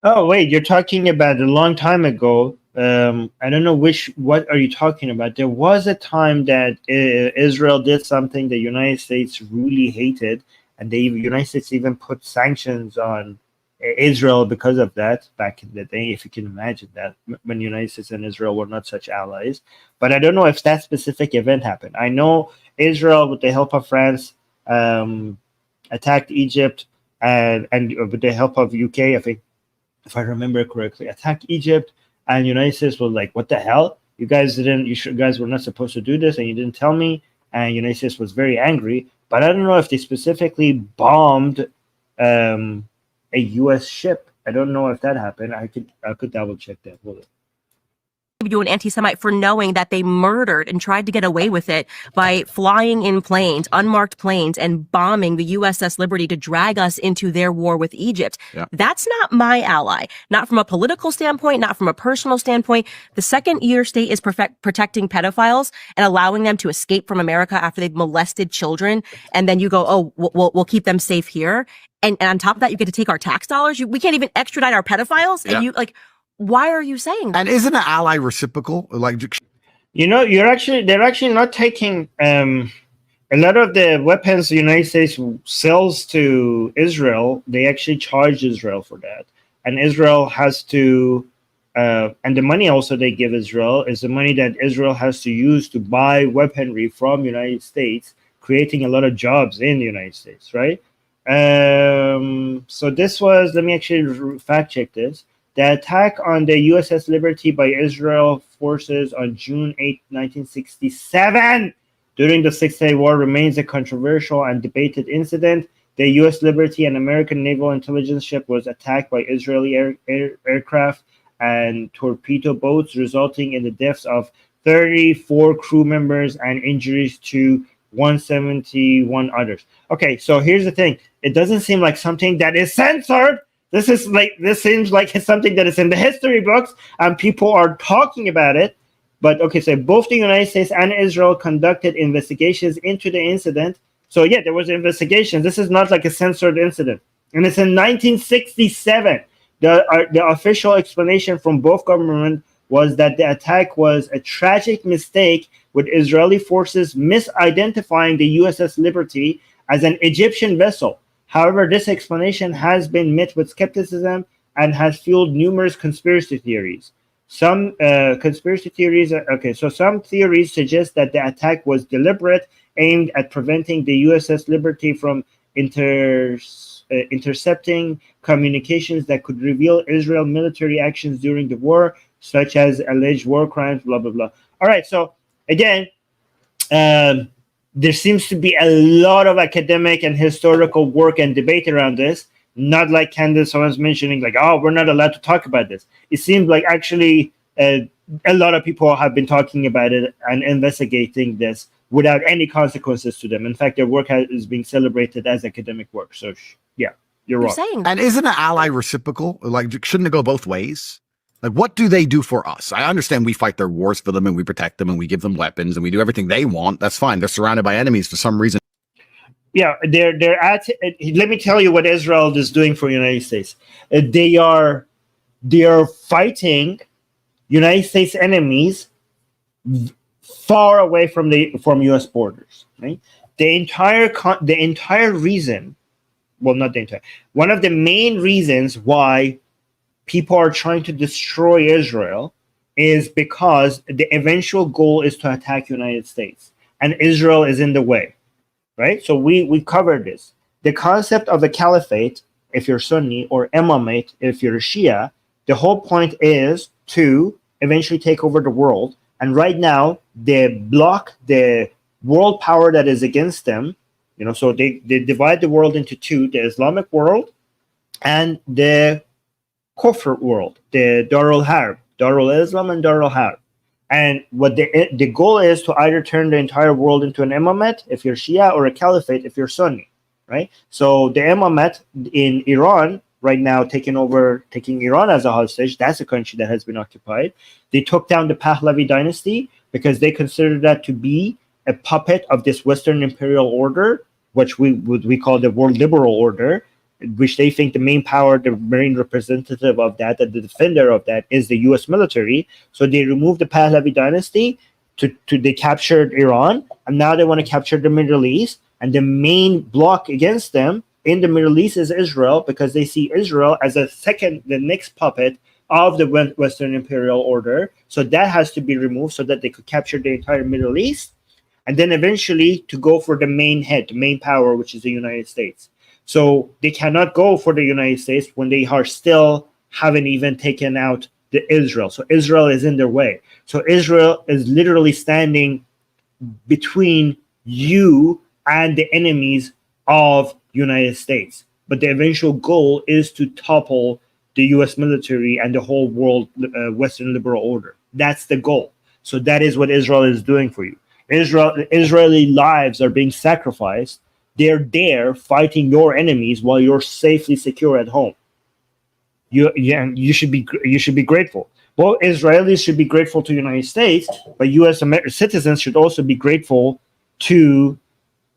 Oh, wait, you're talking about a long time ago. I don't know what are you talking about? There was a time that Israel did something the United States really hated, and the United States even put sanctions on Israel because of that back in the day, if you can imagine that, when the United States and Israel were not such allies. But I don't know if that specific event happened. I know Israel, with the help of France, attacked Egypt, and with the help of UK, I think, if I remember correctly, attacked Egypt, and the United States was like, what the hell? You guys were not supposed to do this, and you didn't tell me. And the United States was very angry. But I don't know if they specifically bombed a U.S. ship. I don't know if that happened. I could double check that. Hold it. You an anti-Semite for knowing that they murdered and tried to get away with it by flying in planes, unmarked planes, and bombing the USS Liberty to drag us into their war with Egypt. Yep. That's not my ally, not from a political standpoint, not from a personal standpoint. The second your state is protecting pedophiles and allowing them to escape from America after they've molested children, and then you go, oh, we'll keep them safe here. And on top of that, you get to take our tax dollars. We can't even extradite our pedophiles. Yeah. And you why are you saying that? And isn't an ally reciprocal? Like, they're actually not taking a lot of the weapons the United States sells to Israel. They actually charge Israel for that, and Israel has to, and the money also they give Israel is the money that Israel has to use to buy weaponry from the United States, creating a lot of jobs in the United States, right? So this was, let me actually fact check this. The attack on the USS Liberty by Israel forces on June 8, 1967, during the Six-Day War, remains a controversial and debated incident. The U.S. Liberty, an American naval intelligence ship, was attacked by Israeli aircraft and torpedo boats, resulting in the deaths of 34 crew members and injuries to 171 others. Okay, so here's the thing. It doesn't seem like something that is censored. This seems like it's something that is in the history books and people are talking about it. But okay, so both the United States and Israel conducted investigations into the incident. So yeah, there was an investigation. This is not like a censored incident. And it's in 1967. The official explanation from both governments was that the attack was a tragic mistake, with Israeli forces misidentifying the USS Liberty as an Egyptian vessel. However, this explanation has been met with skepticism and has fueled numerous conspiracy theories. Some conspiracy theories, some theories suggest that the attack was deliberate, aimed at preventing the USS Liberty from intercepting communications that could reveal Israel military actions during the war, such as alleged war crimes, blah, blah, blah. All right, so again, there seems to be a lot of academic and historical work and debate around this, not like Candace Owens mentioning, like, oh, we're not allowed to talk about this. It seems like actually a lot of people have been talking about it and investigating this without any consequences to them. In fact, their work is being celebrated as academic work. So, yeah, you're wrong. Saying. And isn't an ally reciprocal? Like, shouldn't it go both ways? Like, what do they do for us? I understand we fight their wars for them and we protect them and we give them weapons and we do everything they want. That's fine. They're surrounded by enemies for some reason. Yeah, let me tell you what Israel is doing for the United States. They are fighting United States enemies far away from U.S. borders. Right? The entire reason well, not the entire, one of the main reasons why people are trying to destroy Israel is because the eventual goal is to attack United States, and Israel is in the way, right? So we covered this. The concept of the caliphate, if you're Sunni, or imamate, if you're Shia, the whole point is to eventually take over the world. And right now, they block the world power that is against them. So they divide the world into two: the Islamic world and the Kufr world, the Darul Harb, Darul Islam and Darul Harb. And what the goal is to either turn the entire world into an imamate if you're Shia, or a caliphate if you're Sunni, right? So the imamate in Iran right now, taking Iran as a hostage. That's a country that has been occupied. They took down the Pahlavi dynasty because they considered that to be a puppet of this Western imperial order, which we call the world liberal order, which they think the main power, the main representative of that, and the defender of that is the U.S. military. So they removed the Pahlavi dynasty, they captured Iran, and now they want to capture the Middle East. And the main block against them in the Middle East is Israel, because they see Israel as the next puppet of the Western imperial order. So that has to be removed so that they could capture the entire Middle East, and then eventually to go for the main head, the main power, which is the United States. So they cannot go for the United States when they are still haven't even taken out the Israel. So Israel is in their way. So Israel is literally standing between you and the enemies of United States. But the eventual goal is to topple the U.S. military and the whole world Western liberal order. That's the goal. So that is what Israel is doing for you. Israeli lives are being sacrificed. They're there fighting your enemies while you're safely secure at home. You should be grateful. Well, Israelis should be grateful to the United States, but U.S. citizens should also be grateful to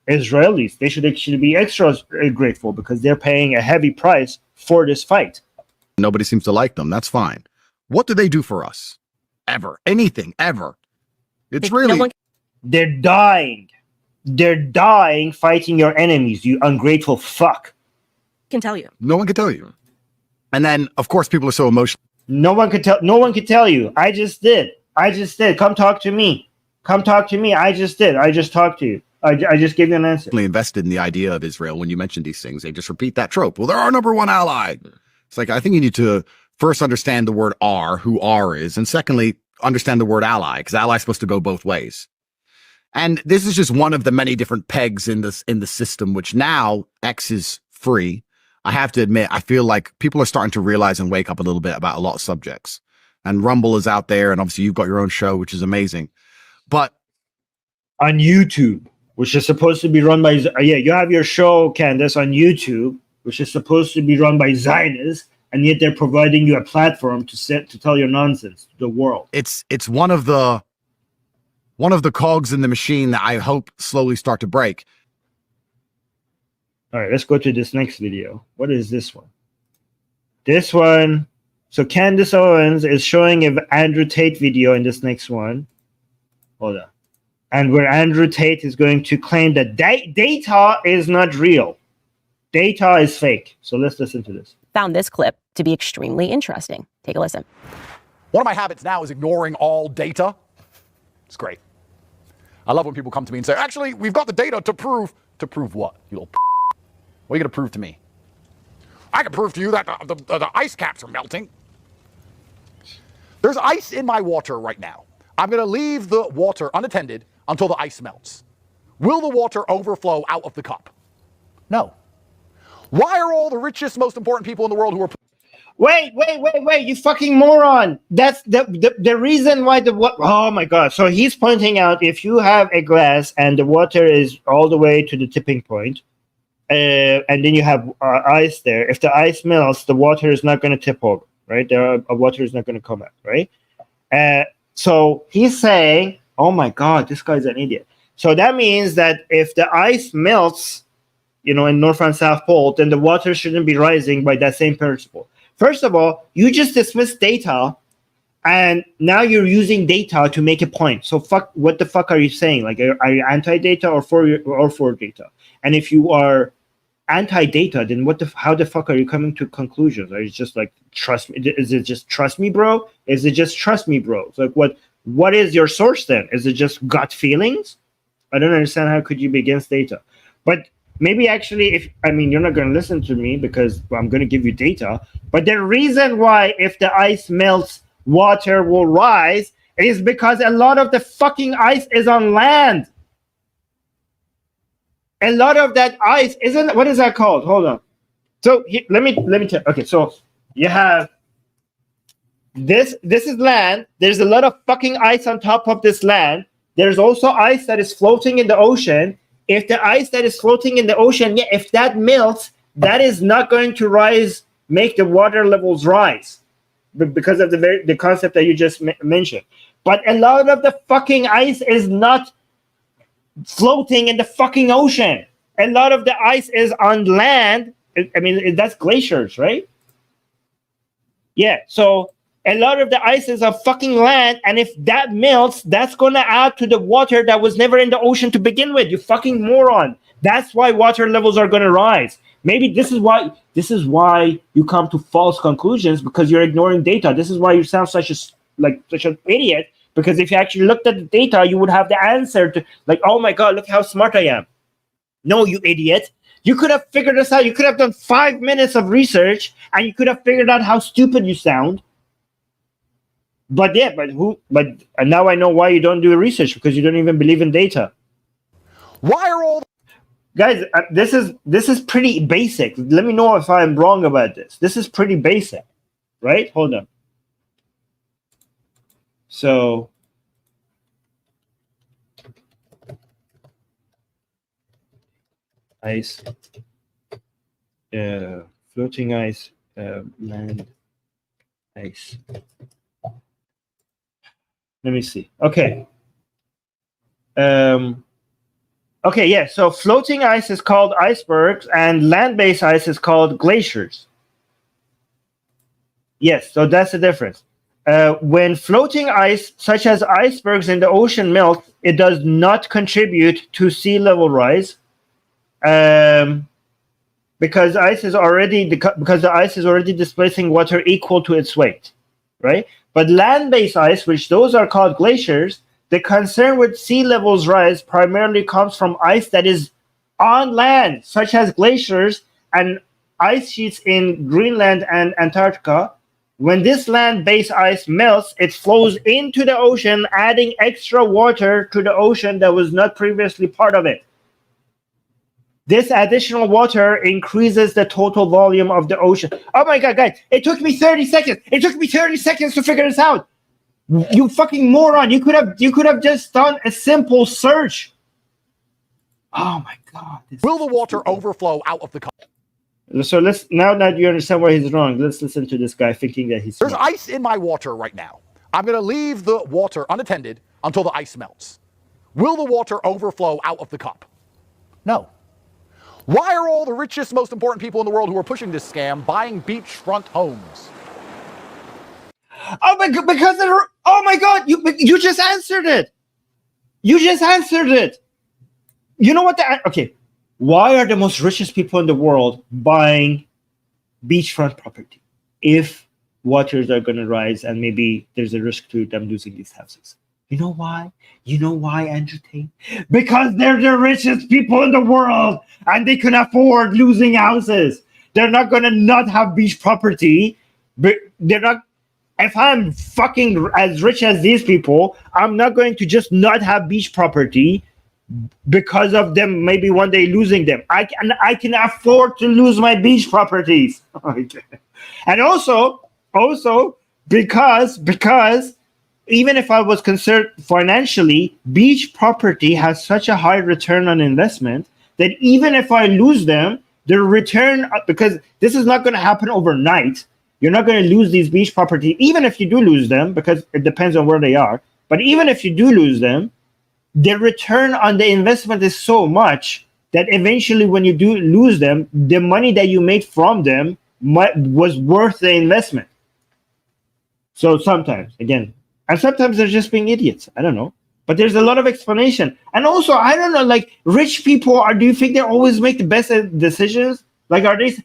Israelis. They should actually be extra grateful because they're paying a heavy price for this fight. Nobody seems to like them. That's fine. What do they do for us? Ever? Anything, ever? It's really... They're dying. They're dying fighting your enemies, you ungrateful fuck. Can tell you. No one can tell you. And then, of course, people are so emotional. No one could tell you. I just did. Come talk to me. I just did. I just talked to you. I just gave you an answer. Invested in the idea of Israel. When you mention these things, they just repeat that trope. Well, they're our number one ally. It's like, I think you need to first understand the word "are," who "are" is, and secondly, understand the word "ally," because ally is supposed to go both ways. And this is just one of the many different pegs in the system, which now X is free. I have to admit, I feel like people are starting to realize and wake up a little bit about a lot of subjects. And Rumble is out there, and obviously you've got your own show, which is amazing. But on YouTube, which is supposed to be run by you have your show, Candace, on YouTube, which is supposed to be run by Zionists, and yet they're providing you a platform to tell your nonsense to the world. It's one of the cogs in the machine that I hope slowly start to break. All right, let's go to this next video. What is this one? This one. So Candace Owens is showing an Andrew Tate video in this next one. Hold on. And where Andrew Tate is going to claim that data is not real. Data is fake. So let's listen to this. Found this clip to be extremely interesting. Take a listen. One of my habits now is ignoring all data. It's great. I love when people come to me and say, actually, we've got the data to prove. To prove what, you little p***? What are you going to prove to me? I can prove to you that the ice caps are melting. There's ice in my water right now. I'm going to leave the water unattended until the ice melts. Will the water overflow out of the cup? No. Why are all the richest, most important people in the world who are... Wait, you fucking moron. That's the reason why oh my God. So he's pointing out, if you have a glass and the water is all the way to the tipping point, and then you have ice there, if the ice melts, the water is not going to tip over, right? Water is not going to come out, right? So he's saying, oh my God, this guy's an idiot. So that means that if the ice melts, in North and South Pole, then the water shouldn't be rising by that same principle. First of all, you just dismissed data, and now you're using data to make a point. So what the fuck are you saying? Like, are you anti-data or for data? And if you are anti-data, then how the fuck are you coming to conclusions? Are you just like, trust me? Is it just trust me, bro? Is it just trust me, bro? It's like, what is your source then? Is it just gut feelings? I don't understand how could you be against data. But maybe actually, you're not going to listen to me because I'm going to give you data. But the reason why if the ice melts, water will rise is because a lot of the fucking ice is on land. A lot of that ice isn't, what is that called? Hold on. So let me tell. Okay, so you have this is land. There's a lot of fucking ice on top of this land. There's also ice that is floating in the ocean. If the ice that is floating in the ocean, if that melts, that is not going to rise, make the water levels rise because of the concept that you just mentioned. But a lot of the fucking ice is not floating in the fucking ocean. A lot of the ice is on land. That's glaciers, right? Yeah, so a lot of the ice is on fucking land, and if that melts, that's going to add to the water that was never in the ocean to begin with, you fucking moron. That's why water levels are going to rise. Maybe this is why you come to false conclusions, because you're ignoring data. This is why you sound such an idiot, because if you actually looked at the data, you would have the answer to, like, oh my God, look how smart I am. No, you idiot. You could have figured this out. You could have done 5 minutes of research, and you could have figured out how stupid you sound. But now I know why you don't do research, because you don't even believe in data. Why are all guys? This is pretty basic. Let me know if I'm wrong about this. This is pretty basic, right? Hold on. So ice, floating ice, land ice. Let me see. Okay. Okay, yeah. So floating ice is called icebergs, and land-based ice is called glaciers. Yes, so that's the difference. When floating ice, such as icebergs in the ocean, melt, it does not contribute to sea level rise, because the ice is already displacing water equal to its weight, right? But land-based ice, which those are called glaciers, the concern with sea levels rise primarily comes from ice that is on land, such as glaciers and ice sheets in Greenland and Antarctica. When this land-based ice melts, it flows into the ocean, adding extra water to the ocean that was not previously part of it. This additional water increases the total volume of the ocean. Oh my God, guys, it took me 30 seconds. It took me 30 seconds to figure this out. You fucking moron. You could have just done a simple search. Oh my God. Will the water overflow out of the cup? So now that you understand why he's wrong, let's listen to this guy thinking that he's There's smart. ice in my water right now. I'm going to leave the water unattended until the ice melts. Will the water overflow out of the cup? No. Why are all the richest, most important people in the world who are pushing this scam buying beachfront homes? Oh my God, because oh my God, you just answered it. You just answered it. You know what? Okay. Why are the most richest people in the world buying beachfront property if waters are going to rise and maybe there's a risk to them losing these houses? You know why? You know why, Andrew Tate? Because they're the richest people in the world and they can afford losing houses. They're not going to not have beach property. But they're not. If I'm fucking as rich as these people, I'm not going to just not have beach property because of them maybe one day losing them. I can afford to lose my beach properties. And also because even if I was concerned financially, beach property has such a high return on investment that even if I lose them, the return, because this is not going to happen overnight. You're not going to lose these beach property, even if you do lose them, because it depends on where they are. But even if you do lose them, the return on the investment is so much that eventually when you do lose them, the money that you made from them was worth the investment. So sometimes, again, and sometimes they're just being idiots. I don't know. but there's a lot of explanation. And also, I don't know, like rich people do you think they always make the best decisions? Like, are these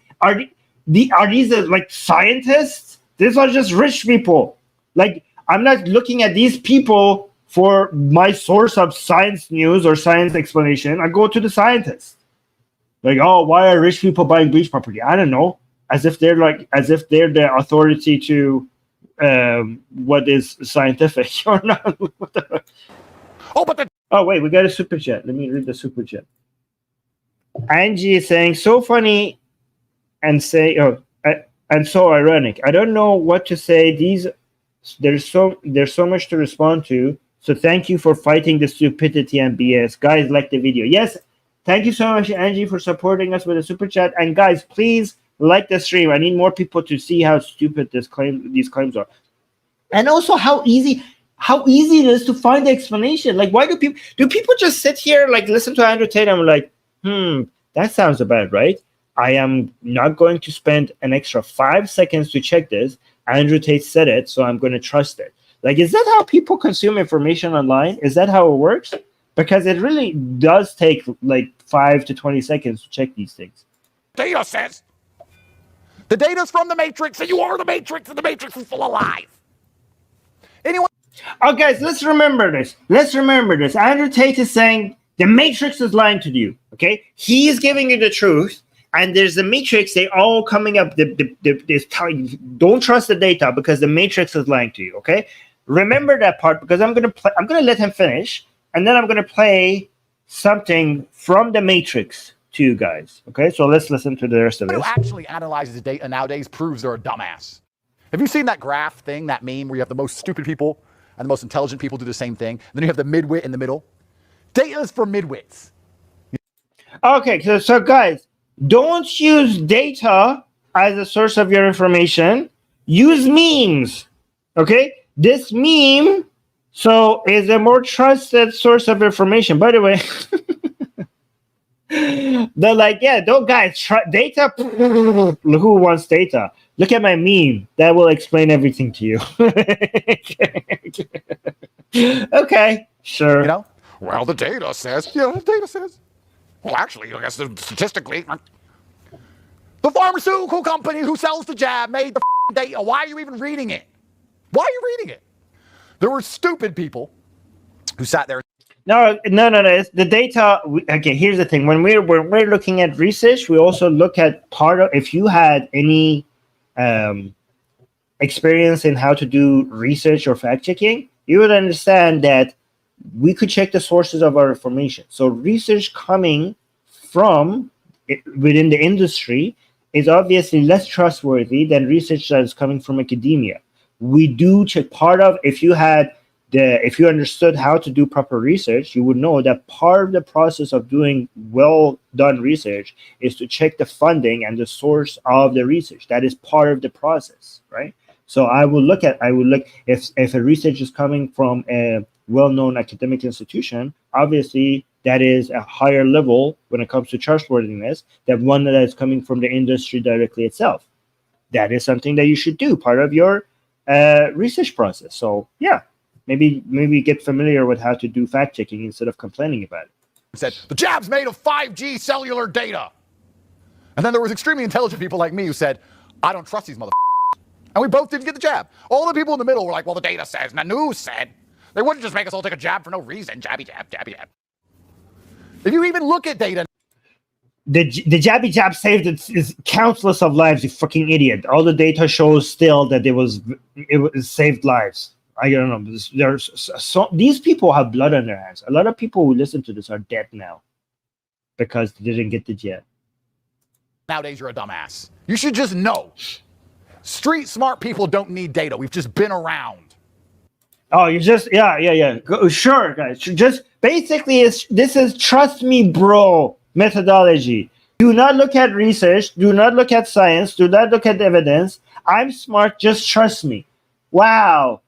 like scientists? These are just rich people. Like, I'm not looking at these people for my source of science news or science explanation. I go to the scientists. Like, oh, why are rich people buying beach property? I don't know. As if they're the authority to what is scientific or not. Oh, wait, we got a super chat. Let me read the super chat. Angie is saying, so funny and so ironic. I don't know what to say. There's so much to respond to. So thank you for fighting the stupidity and BS. Guys, like the video. Yes, thank you so much, Angie, for supporting us with a super chat. And guys, please like the stream. I need more people to see how stupid these claims are. And also how easy it is to find the explanation. Like, why do people just sit here, like, listen to Andrew Tate and like, that sounds about right. I am not going to spend an extra 5 seconds to check this. Andrew Tate said it, so I'm going to trust it. Like, is that how people consume information online? Is that how it works? Because it really does take like 5 to 20 seconds to check these things. Data says the data's from the Matrix, and you are the Matrix, and the Matrix is full of lies. Anyone? Oh, guys, let's remember this. Andrew Tate is saying the Matrix is lying to you. Okay, he is giving you the truth, and there's the Matrix. They all coming up. This telling you, don't trust the data because the Matrix is lying to you. Okay, remember that part because I'm gonna let him finish, and then I'm gonna play something from the Matrix to you guys. Okay, so let's listen to the rest of this. Who actually analyzes the data nowadays proves they're a dumbass. Have you seen that graph thing, that meme where you have the most stupid people and the most intelligent people do the same thing? And then you have the midwit in the middle. Data is for midwits. Okay, so guys, don't use data as a source of your information. Use memes. Okay, this meme is a more trusted source of information. By the way, they're like, yeah, don't guys data. Who wants data? Look at my meme. That will explain everything to you. Okay, sure. You know, well, the data says. Yeah, the data says. Well, actually, I guess statistically, the pharmaceutical company who sells the jab made the data. Why are you even reading it? Why are you reading it? There were stupid people who sat there. No. The data. Okay, here's the thing. When we're looking at research, we also look at part of if you had any experience in how to do research or fact checking, you would understand that we could check the sources of our information. So research coming from within the industry is obviously less trustworthy than research that is coming from academia. We do check part of if you understood how to do proper research, you would know that part of the process of doing well done research is to check the funding and the source of the research. That is part of the process, right? So I would look if a research is coming from a well-known academic institution, obviously that is a higher level when it comes to trustworthiness than one that is coming from the industry directly itself. That is something that you should do, part of your research process. So yeah, maybe get familiar with how to do fact checking instead of complaining about it. Said the jab's made of 5G cellular data, and then there was extremely intelligent people like me who said, I don't trust these motherfuckers. And we both didn't get the jab. All the people in the middle were like, well, the data says, and the news said. They wouldn't just make us all take a jab for no reason. Jabby jab, jabby jab. If you even look at data. The jabby jab saved countless of lives, you fucking idiot. All the data shows still that it saved lives. I don't know. These people have blood on their hands. A lot of people who listen to this are dead now because they didn't get the jab. Nowadays, you're a dumbass. You should just know. Street smart people don't need data. We've just been around. Oh, you just yeah. Sure, guys. Just basically, this is trust me, bro methodology. Do not look at research. Do not look at science. Do not look at evidence. I'm smart. Just trust me. Wow.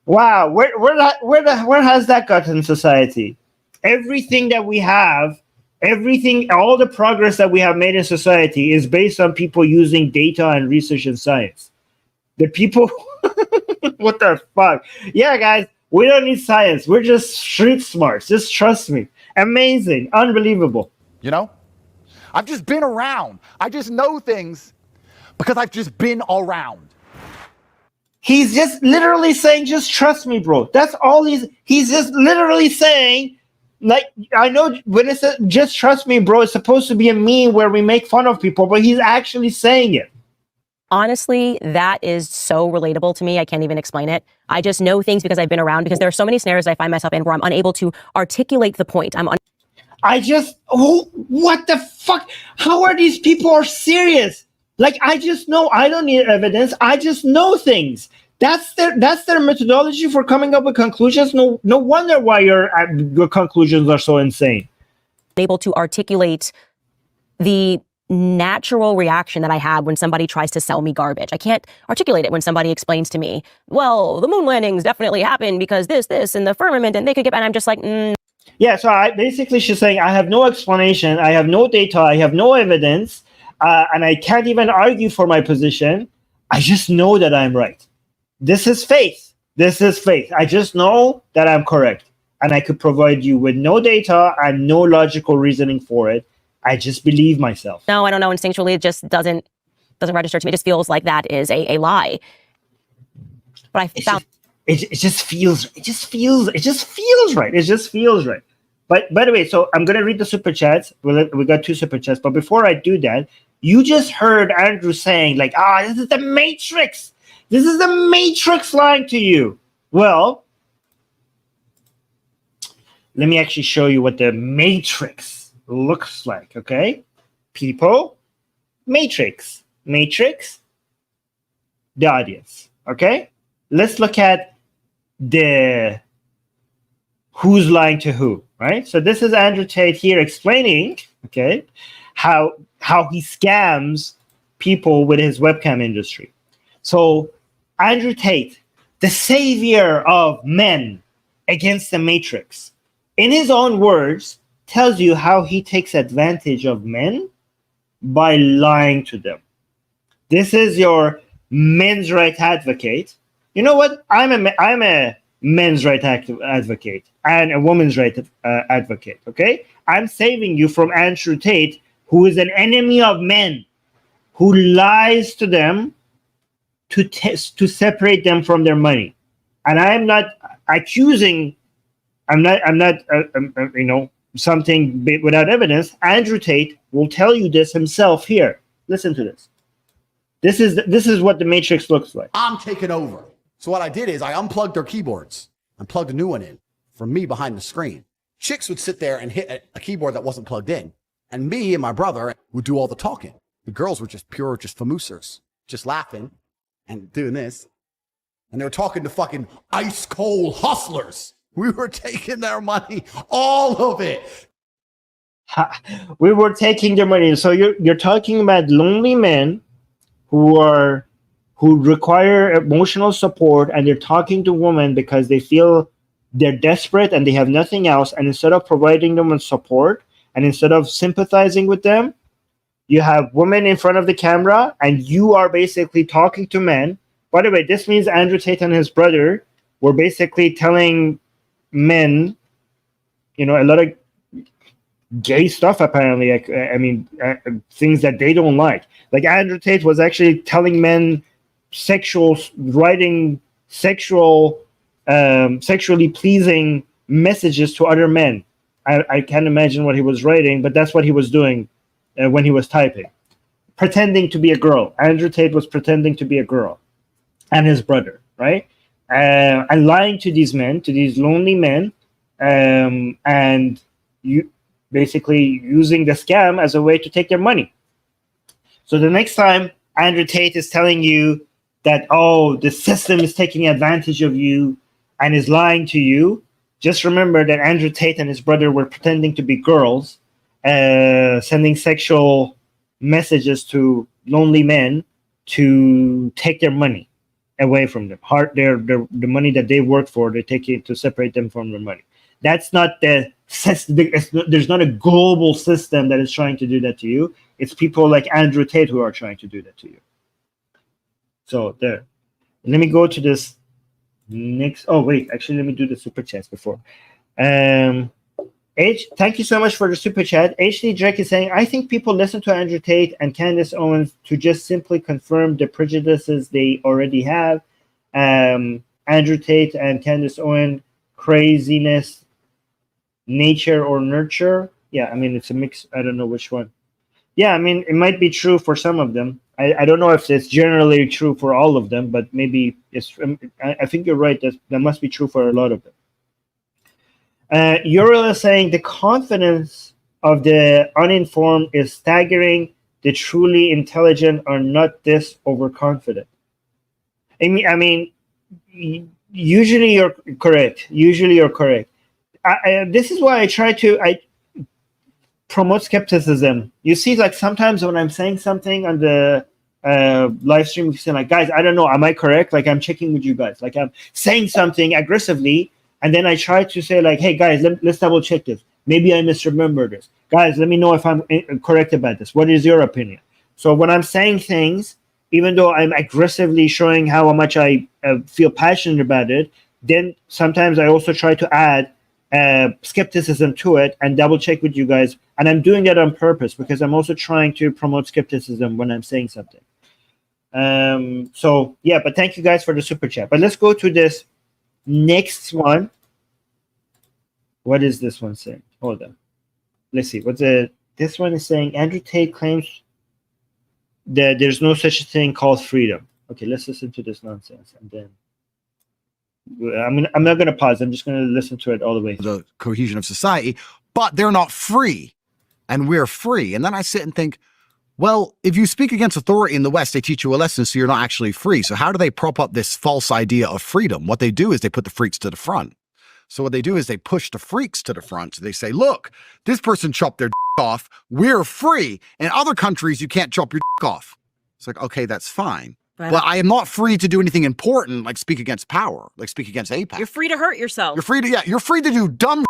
Where has that gotten society? Everything that we have, all the progress that we have made in society is based on people using data and research and science. The people, what the fuck? Yeah, guys, We don't need science. We're just street smarts. Just trust me. Amazing. Unbelievable. You know? I've just been around. I just know things because I've just been around. He's just literally saying, just trust me, bro. That's all he's just literally saying, like, I know when it says just trust me, bro, it's supposed to be a meme where we make fun of people, but he's actually saying it. Honestly, that is so relatable to me. I can't even explain it. I just know things because I've been around, because there are so many scenarios I find myself in where I'm unable to articulate the point. What the fuck? How are these people are serious? Like, I just know. I don't need evidence. I just know things. That's their methodology for coming up with conclusions. No wonder why your conclusions are so insane. Able to articulate the natural reaction that I have when somebody tries to sell me garbage. I can't articulate it when somebody explains to me, well, the moon landings definitely happened because this, and the firmament, and they could get, and I'm just like, Yeah, so she's saying, I have no explanation, I have no data, I have no evidence, and I can't even argue for my position. I just know that I'm right. This is faith. I just know that I'm correct. And I could provide you with no data and no logical reasoning for it. I just believe myself. No, I don't know. Instinctually, it just doesn't register to me. It just feels like that is a lie. But I found it just feels right. It just feels right. But by the way, so I'm gonna read the super chats. We got 2 super chats. But before I do that, you just heard Andrew saying, like, this is the Matrix. This is the Matrix lying to you. Well, let me actually show you what the Matrix looks like, okay? People, Matrix, the audience, okay? Let's look at the who's lying to who, right? So this is Andrew Tate here explaining, okay, how he scams people with his webcam industry. So Andrew Tate, the savior of men against the Matrix, in his own words, tells you how he takes advantage of men by lying to them. This is your men's rights advocate. You know what? I'm a men's rights advocate and a woman's rights advocate, okay? I'm saving you from Andrew Tate, who is an enemy of men, who lies to them to separate them from their money. And I'm not accusing, I'm not something without evidence. Andrew Tate will tell you this himself here. Listen to this. This is what the Matrix looks like. I'm taking over. So what I did is I unplugged their keyboards and plugged a new one in from me behind the screen. Chicks would sit there and hit a keyboard that wasn't plugged in. And me and my brother would do all the talking. The girls were just famoosers, just laughing and doing this. And they were talking to fucking ice cold hustlers. We were taking their money, all of it. We were taking their money. So you're talking about lonely men who require emotional support, and they're talking to women because they feel they're desperate and they have nothing else. And instead of providing them with support and instead of sympathizing with them, you have women in front of the camera and you are basically talking to men. By the way, this means Andrew Tate and his brother were basically telling men, a lot of gay stuff, apparently. Things that they don't like. Like Andrew Tate was actually telling men sexually pleasing messages to other men. I can't imagine what he was writing, but that's what he was doing when he was typing. Pretending to be a girl. Andrew Tate was pretending to be a girl. And his brother, right? And lying to these men, to these lonely men, and you basically using the scam as a way to take their money. So the next time Andrew Tate is telling you that, the system is taking advantage of you and is lying to you, just remember that Andrew Tate and his brother were pretending to be girls, sending sexual messages to lonely men to take their money away from them. The money that they work for, they take it to separate them from their money. That's not the system. There's not a global system that is trying to do that to you. It's people like Andrew Tate who are trying to do that to you. So there. Let me go to this Next. Oh wait, actually, let me do the super chats before. Thank you so much for the super chat. HD Drake is saying, I think people listen to Andrew Tate and Candace Owens to just simply confirm the prejudices they already have. Andrew Tate and Candace Owens, craziness, nature or nurture. Yeah, I mean, it's a mix. I don't know which one. Yeah, I mean, it might be true for some of them. I don't know if it's generally true for all of them, but maybe it's. I think you're right. That must be true for a lot of them. Uriel is saying the confidence of the uninformed is staggering. The truly intelligent are not this overconfident. I mean, usually you're correct. This is why I try to promote skepticism. You see, like sometimes when I'm saying something on the live stream, you say like, guys, I don't know, am I correct? Like I'm checking with you guys. Like I'm saying something aggressively, and then I try to say like, hey guys, let's double check this. Maybe I misremember this. Guys, let me know if I'm correct about this. What is your opinion? So when I'm saying things, even though I'm aggressively showing how much I feel passionate about it, then sometimes I also try to add skepticism to it and double check with you guys. And I'm doing that on purpose because I'm also trying to promote skepticism when I'm saying something. So yeah, but thank you guys for the super chat. But let's go to this next one. What is this one saying? Hold on. Let's see. This one is saying Andrew Tate claims that there's no such thing called freedom. Okay, let's listen to this nonsense and then I'm not going to pause. I'm just going to listen to it all the way. The cohesion of society, but they're not free, and we're free. And then I sit and think, well, if you speak against authority in the West, they teach you a lesson, so you're not actually free. So how do they prop up this false idea of freedom? What they do is they put the freaks to the front. So what they do is they push the freaks to the front. So they say, look, this person chopped their off. We're free. In other countries, you can't chop your off. It's like, okay, that's fine. But I am not free to do anything important, like speak against power, like speak against AIPAC. You're free to hurt yourself. You're free to do dumb.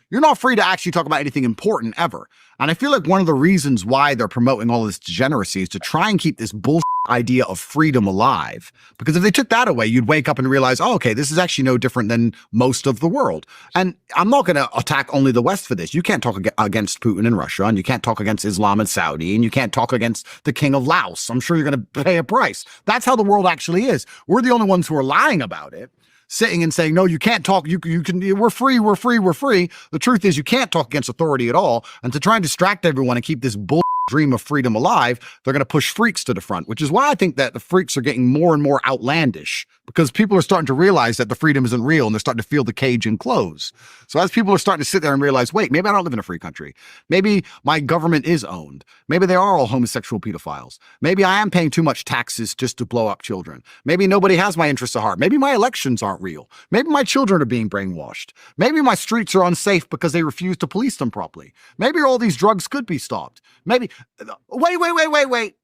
You're not free to actually talk about anything important ever. And I feel like one of the reasons why they're promoting all this degeneracy is to try and keep this bullshit idea of freedom alive. Because if they took that away, you'd wake up and realize, oh, okay, this is actually no different than most of the world. And I'm not going to attack only the West for this. You can't talk against Putin in Russia, and you can't talk against Islam in Saudi, and you can't talk against the king of Laos. I'm sure you're going to pay a price. That's how the world actually is. We're the only ones who are lying about it. Sitting and saying, no, you can't talk, you can, we're free. The truth is you can't talk against authority at all. And to try and distract everyone and keep this bull dream of freedom alive, they're going to push freaks to the front, which is why I think that the freaks are getting more and more outlandish, because people are starting to realize that the freedom isn't real and they're starting to feel the cage and close. So as people are starting to sit there and realize, wait, maybe I don't live in a free country. Maybe my government is owned. Maybe they are all homosexual pedophiles. Maybe I am paying too much taxes just to blow up children. Maybe nobody has my interests at heart. Maybe my elections aren't real. Maybe my children are being brainwashed. Maybe my streets are unsafe because they refuse to police them properly. Maybe all these drugs could be stopped. Maybe, wait.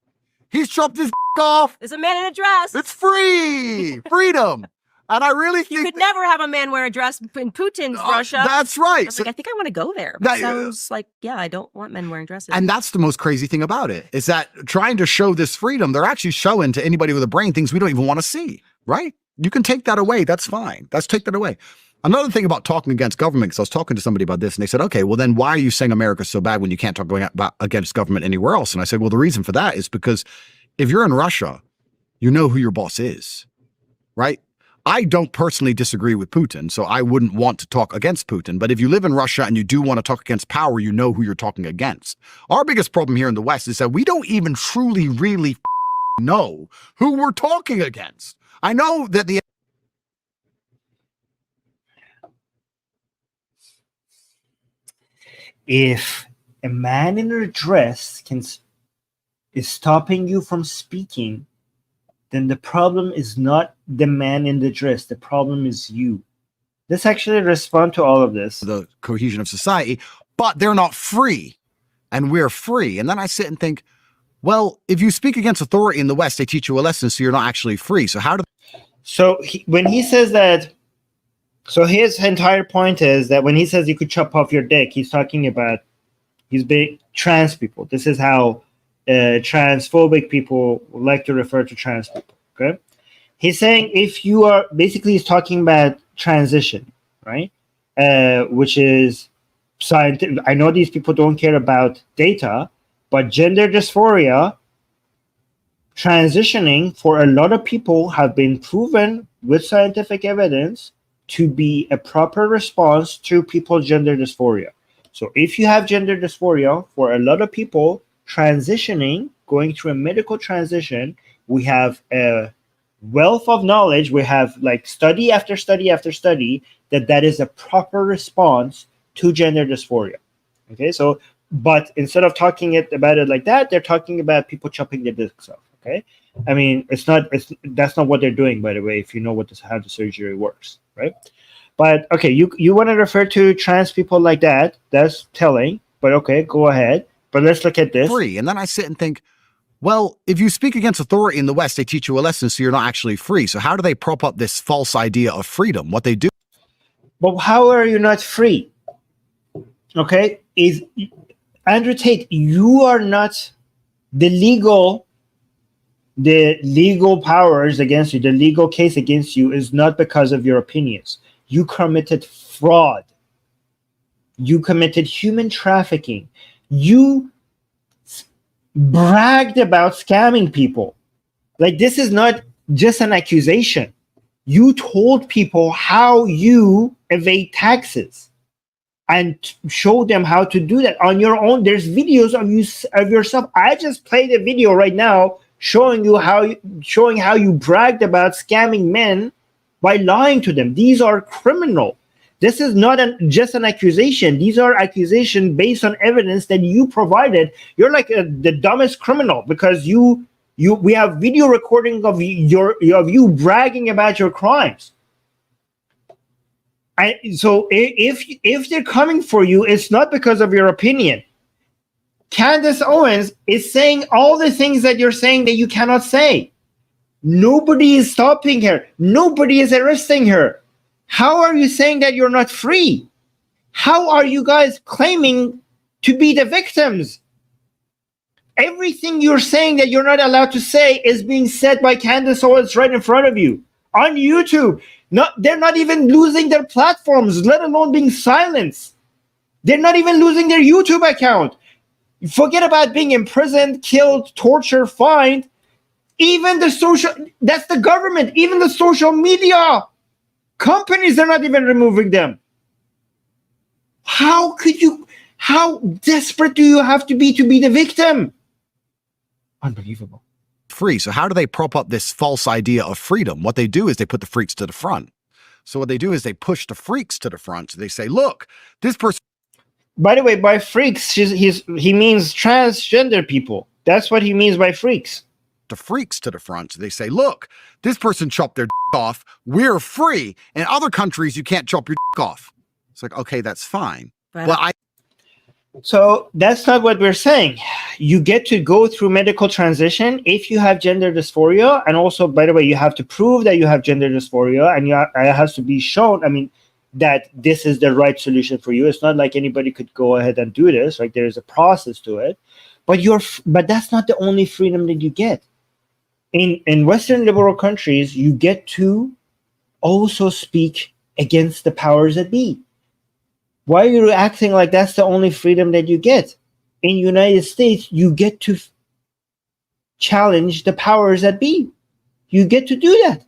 He's chopped his off. There's a man in a dress. It's free. Freedom. And I really think you could never have a man wear a dress in Putin's Russia. That's right. I was like, I think I want to go there. That sounds like, yeah, I don't want men wearing dresses. And that's the most crazy thing about it, is that trying to show this freedom, they're actually showing to anybody with a brain things we don't even want to see, right? You can take that away. That's fine. Take that away. Another thing about talking against government, because I was talking to somebody about this, and they said, okay, well then why are you saying America's so bad when you can't talk against government anywhere else? And I said, well, the reason for that is because if you're in Russia, you know who your boss is, right? I don't personally disagree with Putin, so I wouldn't want to talk against Putin. But if you live in Russia and you do want to talk against power, you know who you're talking against. Our biggest problem here in the West is that we don't even truly, really know who we're talking against. I know that if a man in a dress is stopping you from speaking, then the problem is not the man in the dress. The problem is you. Let's actually respond to all of this. The cohesion of society, but they're not free, and we're free. And then I sit and think, well, if you speak against authority in the West, they teach you a lesson, so you're not actually free. So how do? So when he says that, so his entire point is that when he says you could chop off your dick, he's talking about big trans people. This is how transphobic people like to refer to trans people. Okay, He's saying if you are basically he's talking about transition, right? Which is scientific. I know these people don't care about data, but gender dysphoria transitioning for a lot of people have been proven with scientific evidence to be a proper response to people's gender dysphoria. So if you have gender dysphoria, for a lot of people transitioning, going through a medical transition, we have a wealth of knowledge. We have like study after study after study that is a proper response to gender dysphoria. Okay, so but instead of talking about it like that, they're talking about people chopping their dicks off. Okay, I mean that's not what they're doing, by the way, if you know how the surgery works, right? But okay, you want to refer to trans people like that, that's telling, but okay, go ahead. But let's look at this. Free. And then I sit and think, well, if you speak against authority in the West, they teach you a lesson, so you're not actually free. So how do they prop up this false idea of freedom? What they do. But how are you not free? Okay, is Andrew Tate, you are not the legal powers against you, the legal case against you is not because of your opinions. You committed fraud. You committed human trafficking. You bragged about scamming people. Like, this is not just an accusation. You told people how you evade taxes and showed them how to do that on your own. There's videos of yourself. I just played a video right now showing how you bragged about scamming men by lying to them. These are criminal. This is not just an accusation. These are accusations based on evidence that you provided. You're like the dumbest criminal because we have video recording of you bragging about your crimes. So if they're coming for you, it's not because of your opinion. Candace Owens is saying all the things that you're saying that you cannot say. Nobody is stopping her. Nobody is arresting her. How are you saying that you're not free? How are you guys claiming to be the victims? Everything you're saying that you're not allowed to say is being said by Candace Owens right in front of you on YouTube. They're not even losing their platforms, let alone being silenced. They're not even losing their YouTube account. Forget about being imprisoned, killed, tortured, fined. Even that's the government, even the social media companies, they're not even removing them. How desperate do you have to be the victim? Unbelievable. Free. So how do they prop up this false idea of freedom? What they do is they put the freaks to the front. So what they do is they push the freaks to the front. So they say, look, this person. By the way, by freaks, he means transgender people. That's what he means by freaks. The freaks to the front. So they say, look, this person chopped their off. We're free. In other countries, you can't chop your off. It's like, okay, that's fine. But So that's not what we're saying. You get to go through medical transition if you have gender dysphoria. And also, by the way, you have to prove that you have gender dysphoria, and it has to be shown, that this is the right solution for you. It's not like anybody could go ahead and do this. Like, there's a process to it. But that's not the only freedom that you get. In Western liberal countries, you get to also speak against the powers that be. Why are you acting like that's the only freedom that you get? In United States, you get to challenge the powers that be. You get to do that.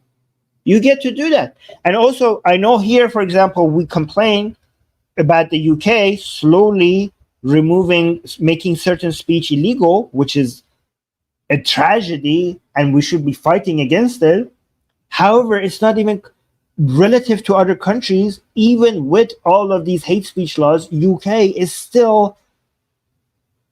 You get to do that. And also, I know here, for example, we complain about the UK slowly making certain speech illegal, which is a tragedy, and we should be fighting against it. However, it's not even relative to other countries. Even with all of these hate speech laws, UK is still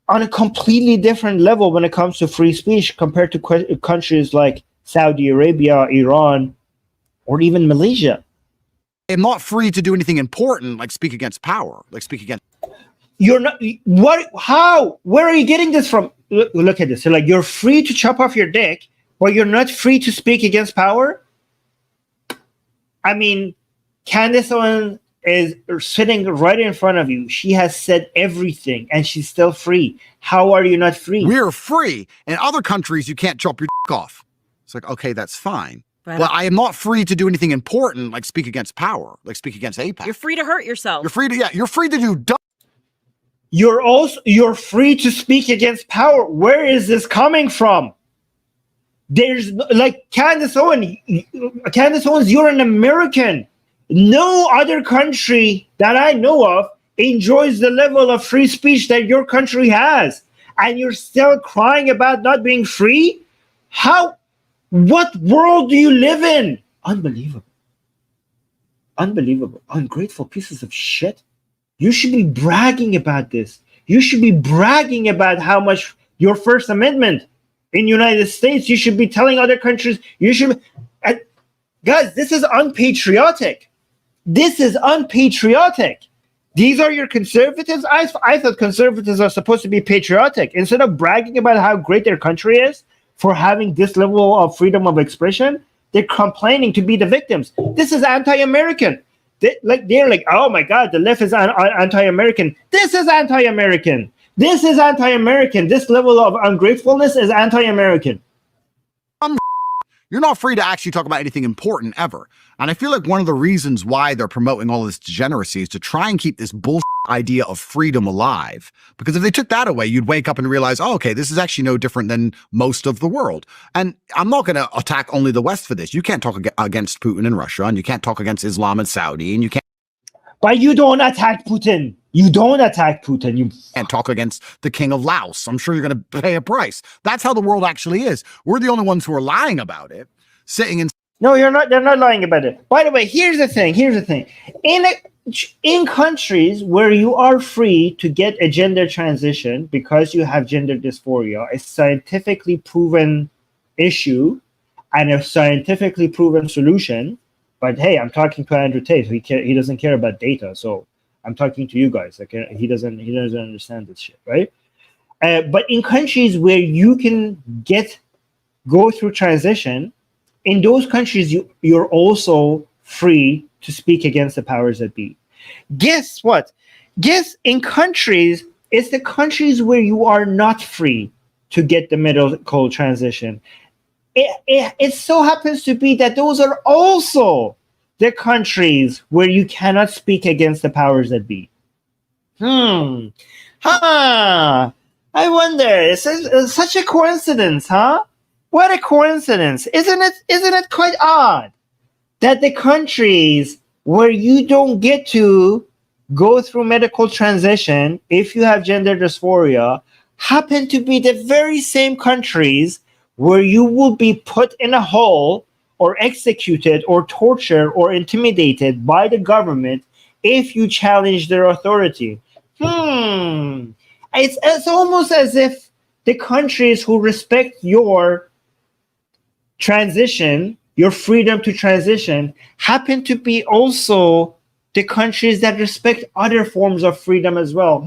on a completely different level when it comes to free speech compared to countries like Saudi Arabia, Iran, or even Malaysia. I'm not free to do anything important, like speak against power, like speak against. You're not. What? How? Where are you getting this from? Look at this. So, like, you're free to chop off your dick, but you're not free to speak against power. Candace Owens is sitting right in front of you. She has said everything, and she's still free. How are you not free? We're free. In other countries, you can't chop your dick off. It's like, okay, that's fine. But I am not free to do anything important, like speak against power, like speak against APAC. You're free to hurt yourself. You're free to do dumb. You're free to speak against power. Where is this coming from? There's like Candace Owens, you're an American. No other country that I know of enjoys the level of free speech that your country has. And you're still crying about not being free? What world do you live in? Unbelievable. Unbelievable. Ungrateful pieces of shit. You should be bragging about this. You should be bragging about how much your First Amendment in the United States, you should be telling other countries, guys, this is unpatriotic. This is unpatriotic. These are your conservatives? I thought conservatives are supposed to be patriotic. Instead of bragging about how great their country is for having this level of freedom of expression, they're complaining to be the victims. This is anti-American. They're like, oh my God, the left is anti-American. This is anti-American. This is anti-American. This level of ungratefulness is anti-American. You're not free to actually talk about anything important ever. And I feel like one of the reasons why they're promoting all this degeneracy is to try and keep this bullshit idea of freedom alive. Because if they took that away, you'd wake up and realize, oh, okay, this is actually no different than most of the world. And I'm not going to attack only the West for this. You can't talk against Putin in Russia, and you can't talk against Islam in Saudi, and you can't. But you don't attack Putin. You don't attack Putin. You can't talk against the king of Laos. I'm sure you're going to pay a price. That's how the world actually is. We're the only ones who are lying about it, sitting in. No, you're not. They're not lying about it. By the way, here's the thing. In countries where you are free to get a gender transition because you have gender dysphoria, a scientifically proven issue and a scientifically proven solution. But hey, I'm talking to Andrew Tate. He doesn't care about data, so I'm talking to you guys. Okay, he doesn't understand this shit, right? But in countries where you can go through transition, in those countries you're also free to speak against the powers that be. Guess what? In countries, it's the countries where you are not free to get the medical transition. It so happens to be that those are also the countries where you cannot speak against the powers that be. I wonder, it's such a coincidence, huh? What a coincidence. Isn't it quite odd that the countries where you don't get to go through medical transition if you have gender dysphoria happen to be the very same countries where you will be put in a hole or executed or tortured or intimidated by the government if you challenge their authority. It's almost as if the countries who respect your transition, your freedom to transition, happen to be also the countries that respect other forms of freedom as well.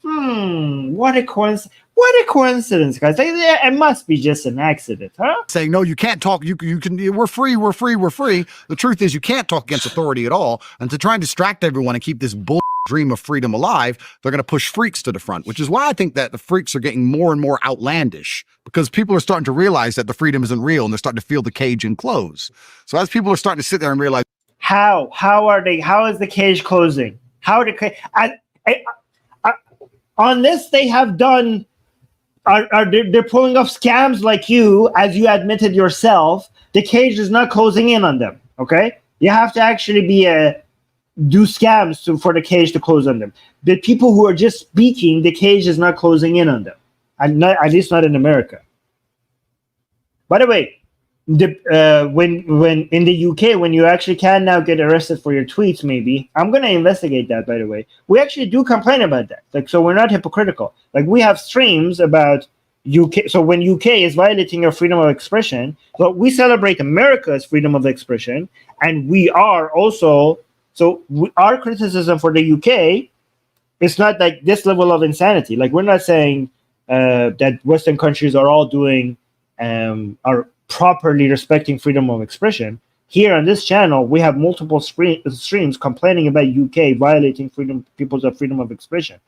What a coincidence. What a coincidence, guys. It must be just an accident, huh? Saying, no, you can't talk. You can, we're free. The truth is you can't talk against authority at all. And to try and distract everyone and keep this bull dream of freedom alive, they're going to push freaks to the front, which is why I think that the freaks are getting more and more outlandish, because people are starting to realize that the freedom isn't real and they're starting to feel the cage and close. So as people are starting to sit there and realize, how is the cage closing? On this, they have done, they're pulling off scams like you, as you admitted yourself. The cage is not closing in on them, okay? You have to actually do scams for the cage to close on them. The people who are just speaking, the cage is not closing in on them, at least not in America. By the way, when in the UK, when you actually can now get arrested for your tweets, maybe I'm going to investigate that. By the way, we actually do complain about that. Like, so we're not hypocritical. Like, we have streams about UK. So when UK is violating your freedom of expression, so we celebrate America's freedom of expression, and we are also. So our criticism for the UK is not like this level of insanity. Like, we're not saying that Western countries are all doing are properly respecting freedom of expression. Here on this channel, we have multiple streams complaining about UK violating people's freedom of expression.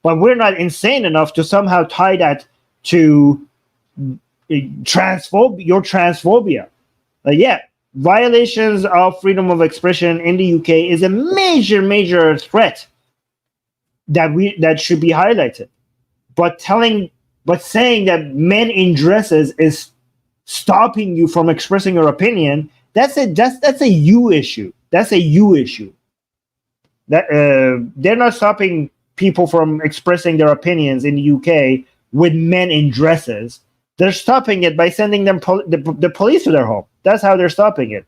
But we're not insane enough to somehow tie that to your transphobia. Yeah, violations of freedom of expression in the UK is a major threat that should be highlighted. But saying that men in dresses is stopping you from expressing your opinion, that's a you issue. That's a you issue. That they're not stopping people from expressing their opinions in the UK with men in dresses. They're stopping it by sending them the police to their home. That's how they're stopping it.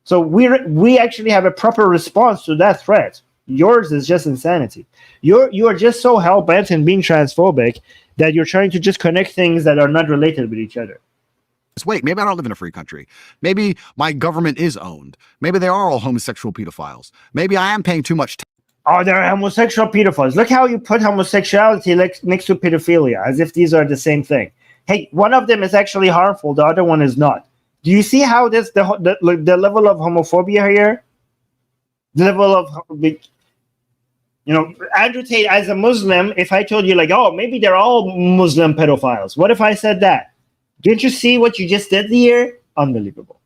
So we actually have a proper response to that threat. Yours is just insanity. You are just so hell bent in being transphobic that you're trying to just connect things that are not related with each other. Wait, maybe I don't live in a free country. Maybe my government is owned. Maybe they are all homosexual pedophiles. Maybe I am paying too much. Oh, they're homosexual pedophiles. Look how you put homosexuality next to pedophilia, as if these are the same thing. Hey, one of them is actually harmful. The other one is not. Do you see how the level of homophobia here? The level of, Andrew Tate, as a Muslim, if I told you like, oh, maybe they're all Muslim pedophiles. What if I said that? Didn't you see what you just did here? Unbelievable.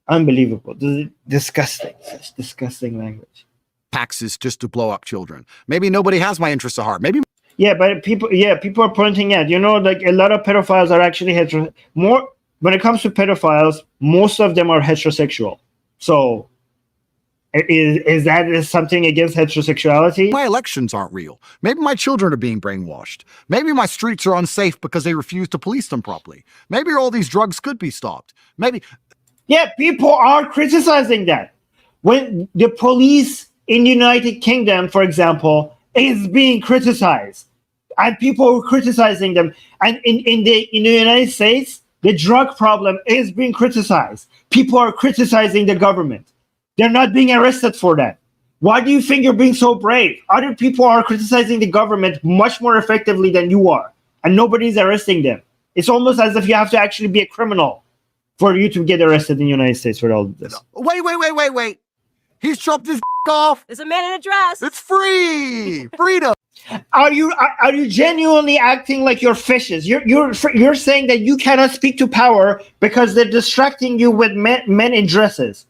Unbelievable. This is disgusting. Such disgusting language. Taxes just to blow up children. Maybe nobody has my interests at heart. Maybe. Yeah, but people are pointing out, like a lot of pedophiles are actually when it comes to pedophiles, most of them are heterosexual. So is that something against heterosexuality? My elections aren't real. Maybe my children are being brainwashed. Maybe my streets are unsafe because they refuse to police them properly. Maybe all these drugs could be stopped. Maybe. Yeah, people are criticizing that. When the police in the United Kingdom, for example, is being criticized, and people are criticizing them, and in the United States, the drug problem is being criticized. People are criticizing the government. They're not being arrested for that. Why do you think you're being so brave? Other people are criticizing the government much more effectively than you are, and nobody's arresting them. It's almost as if you have to actually be a criminal for you to get arrested in the United States for all of this. Wait. He's chopped his off. There's a man in a dress. It's free. Freedom. Are you genuinely acting like you're fishes? You're saying that you cannot speak to power because they're distracting you with men in dresses.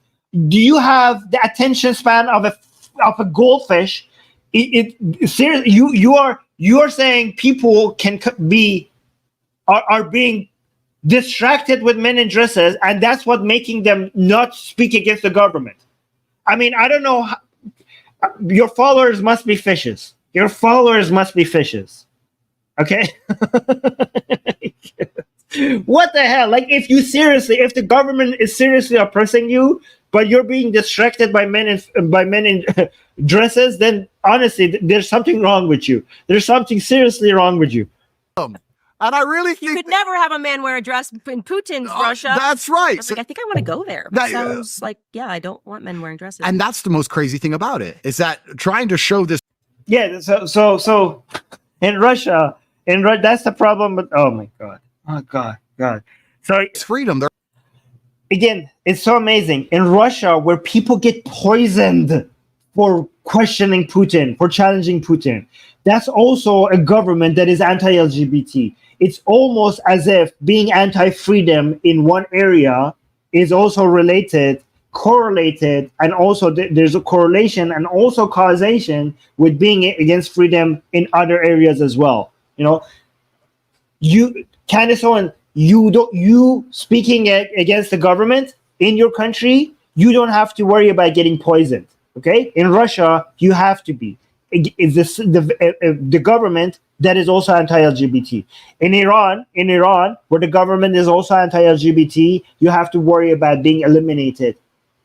Do you have the attention span of a goldfish? Seriously, you are saying people are being distracted with men in dresses, and that's what making them not speak against the government. I mean, I don't know. Your followers must be fishes. Your followers must be fishes. Okay? What the hell? Like, if the government is seriously oppressing you, but you're being distracted by men in dresses, then honestly, there's something wrong with you. There's something seriously wrong with you. And I really think you could never have a man wear a dress in Putin's Russia. That's right. I think I want to go there. That sounds like, I don't want men wearing dresses. And that's the most crazy thing about it, is that trying to show this. Yeah, so in Russia, that's the problem with, oh my God. Oh God. So It's freedom. Again, it's so amazing. In Russia, where people get poisoned for questioning Putin, for challenging Putin, that's also a government that is anti-LGBT. It's almost as if being anti-freedom in one area is also correlated, and also there's a correlation and also causation with being against freedom in other areas as well. Candace Owens, you speaking against the government in your country, you don't have to worry about getting poisoned. Okay, in Russia, you have to be. It's the government that is also anti-LGBT. In Iran, where the government is also anti-LGBT, you have to worry about being eliminated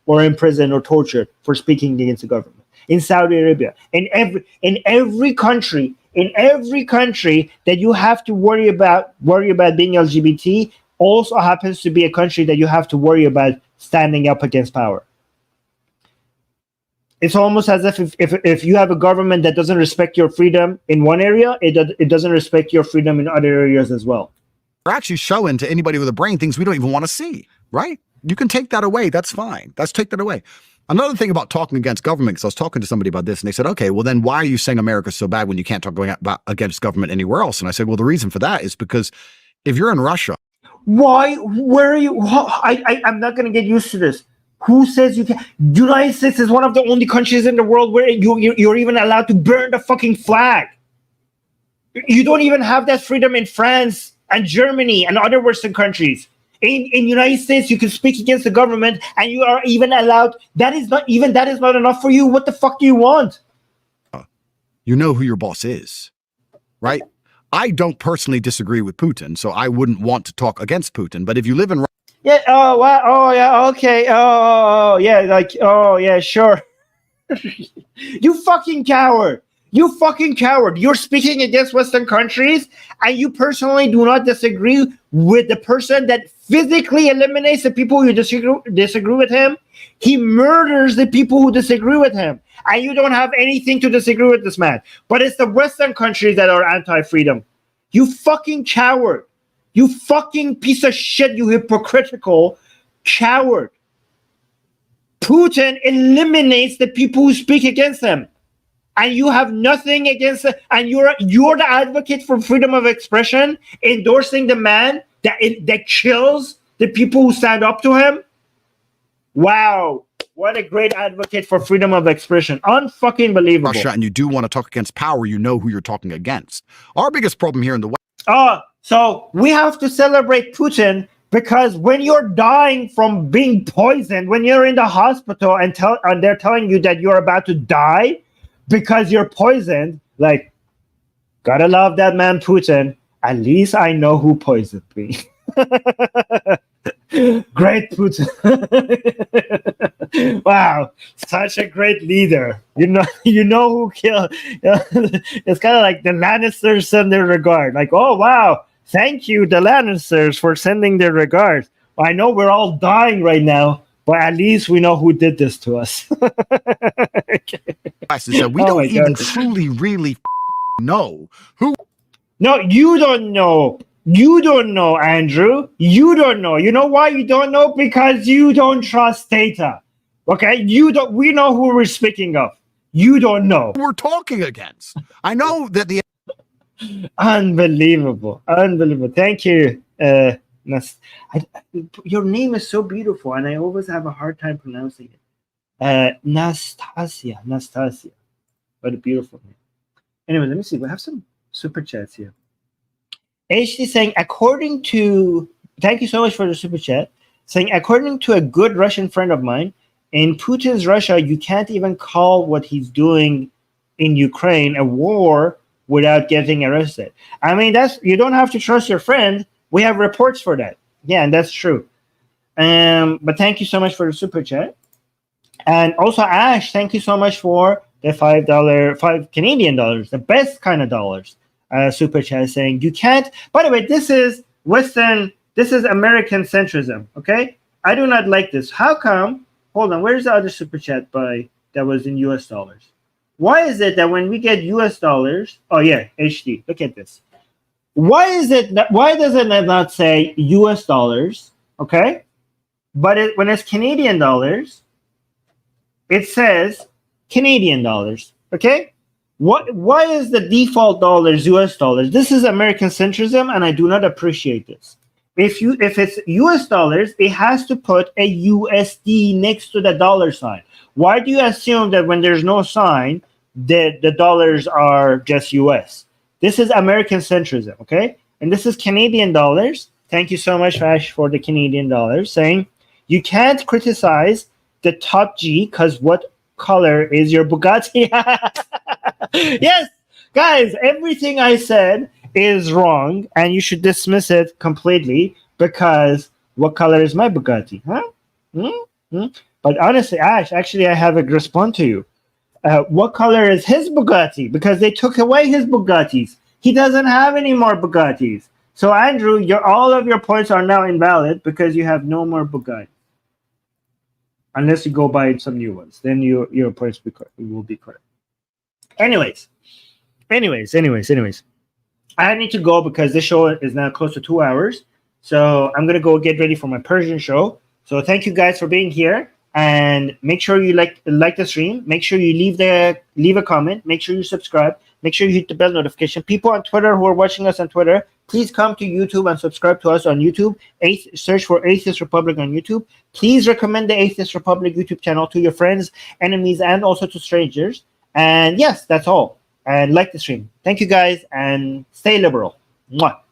or imprisoned or tortured for speaking against the government. In Saudi Arabia, in every country that you have to worry about being LGBT, also happens to be a country that you have to worry about standing up against power. It's almost as if you have a government that doesn't respect your freedom in one area, it doesn't respect your freedom in other areas as well. We're actually showing to anybody with a brain things we don't even want to see, right? You can take that away. That's fine. Take that away. Another thing about talking against government, because I was talking to somebody about this, and they said, okay, well, then why are you saying America's so bad when you can't talk against government anywhere else? And I said, well, the reason for that is because if you're in Russia. Why? Where are you? I'm not going to get used to this. Who says you can? United States is one of the only countries in the world where you're even allowed to burn the fucking flag. You don't even have that freedom in France and Germany and other Western countries. In United States, you can speak against the government, and you are even allowed. That is not enough for you. What the fuck do you want? You know who your boss is, right? I don't personally disagree with Putin, so I wouldn't want to talk against Putin. But if you live in Yeah. Oh. Wow. Oh. Yeah. Okay. Oh. Yeah. Like. Oh. Yeah. Sure. You fucking coward. You fucking coward. You're speaking against Western countries, and you personally do not disagree with the person that physically eliminates the people who disagree with him. He murders the people who disagree with him, and you don't have anything to disagree with this man. But it's the Western countries that are anti-freedom. You fucking coward. You fucking piece of shit, you hypocritical coward. Putin eliminates the people who speak against him. And you have nothing against it, and you're the advocate for freedom of expression, endorsing the man that kills the people who stand up to him. Wow, what a great advocate for freedom of expression. Unfucking believable. Russia, and you do want to talk against power, you know who you're talking against. Our biggest problem here in the West. So we have to celebrate Putin because when you're dying from being poisoned, when you're in the hospital and they're telling you that you're about to die because you're poisoned, like, gotta love that man Putin. At least I know who poisoned me. Great Putin. Wow, such a great leader. You know who killed. It's kind of like the Lannisters send their regard. Like, oh wow, thank you, the Lannisters, for sending their regards. I know we're all dying right now, but at least we know who did this to us. So we don't even truly, really know who. No, you don't know. You don't know, Andrew. You don't know. You know why you don't know? Because you don't trust data. Okay? We know who we're speaking of. You don't know. We're talking against. I know that the. Unbelievable. Thank you. Your name is so beautiful, and I always have a hard time pronouncing it. Nastasia. What a beautiful name. Anyway, let me see. We have some super chats here. HD saying, thank you so much for the super chat, saying, according to a good Russian friend of mine, in Putin's Russia, you can't even call what he's doing in Ukraine a war without getting arrested. I mean, you don't have to trust your friend. We have reports for that. Yeah, and that's true. But thank you so much for the super chat. And also, Ash, thank you so much for the $5 Canadian dollars, the best kind of dollars. Super chat saying you can't. By the way, this is American centrism. Okay, I do not like this. How come? Hold on, where's the other super chat that was in US dollars? Why is it that when we get US dollars? Oh yeah, HD. Look at this. Why does it not say US dollars? Okay, but when it's Canadian dollars, it says Canadian dollars. Okay. Why is the default dollars US dollars? This is American centrism, and I do not appreciate this. If it's US dollars, it has to put a USD next to the dollar sign. Why do you assume that when there's no sign, the dollars are just US? This is American centrism, okay? And this is Canadian dollars. Thank you so much, Ash, for the Canadian dollars, saying you can't criticize the top G because what color is your Bugatti? Yes, guys, everything I said is wrong, and you should dismiss it completely because what color is my Bugatti? Huh? But honestly, Ash, actually, I have a response to you. What color is his Bugatti? Because they took away his Bugattis. He doesn't have any more Bugattis. So, Andrew, all of your points are now invalid because you have no more Bugatti. Unless you go buy some new ones. Then your points will be correct. Anyways. I need to go because this show is now close to 2 hours. So I'm going to go get ready for my Persian show. So thank you guys for being here. And make sure you like the stream. Make sure you leave a comment. Make sure you subscribe. Make sure you hit the bell notification. People on Twitter who are watching us on Twitter, please come to YouTube and subscribe to us on YouTube. Search for Atheist Republic on YouTube. Please recommend the Atheist Republic YouTube channel to your friends, enemies, and also to strangers. And yes, that's all. And like the stream. Thank you guys, and stay liberal. Mwah.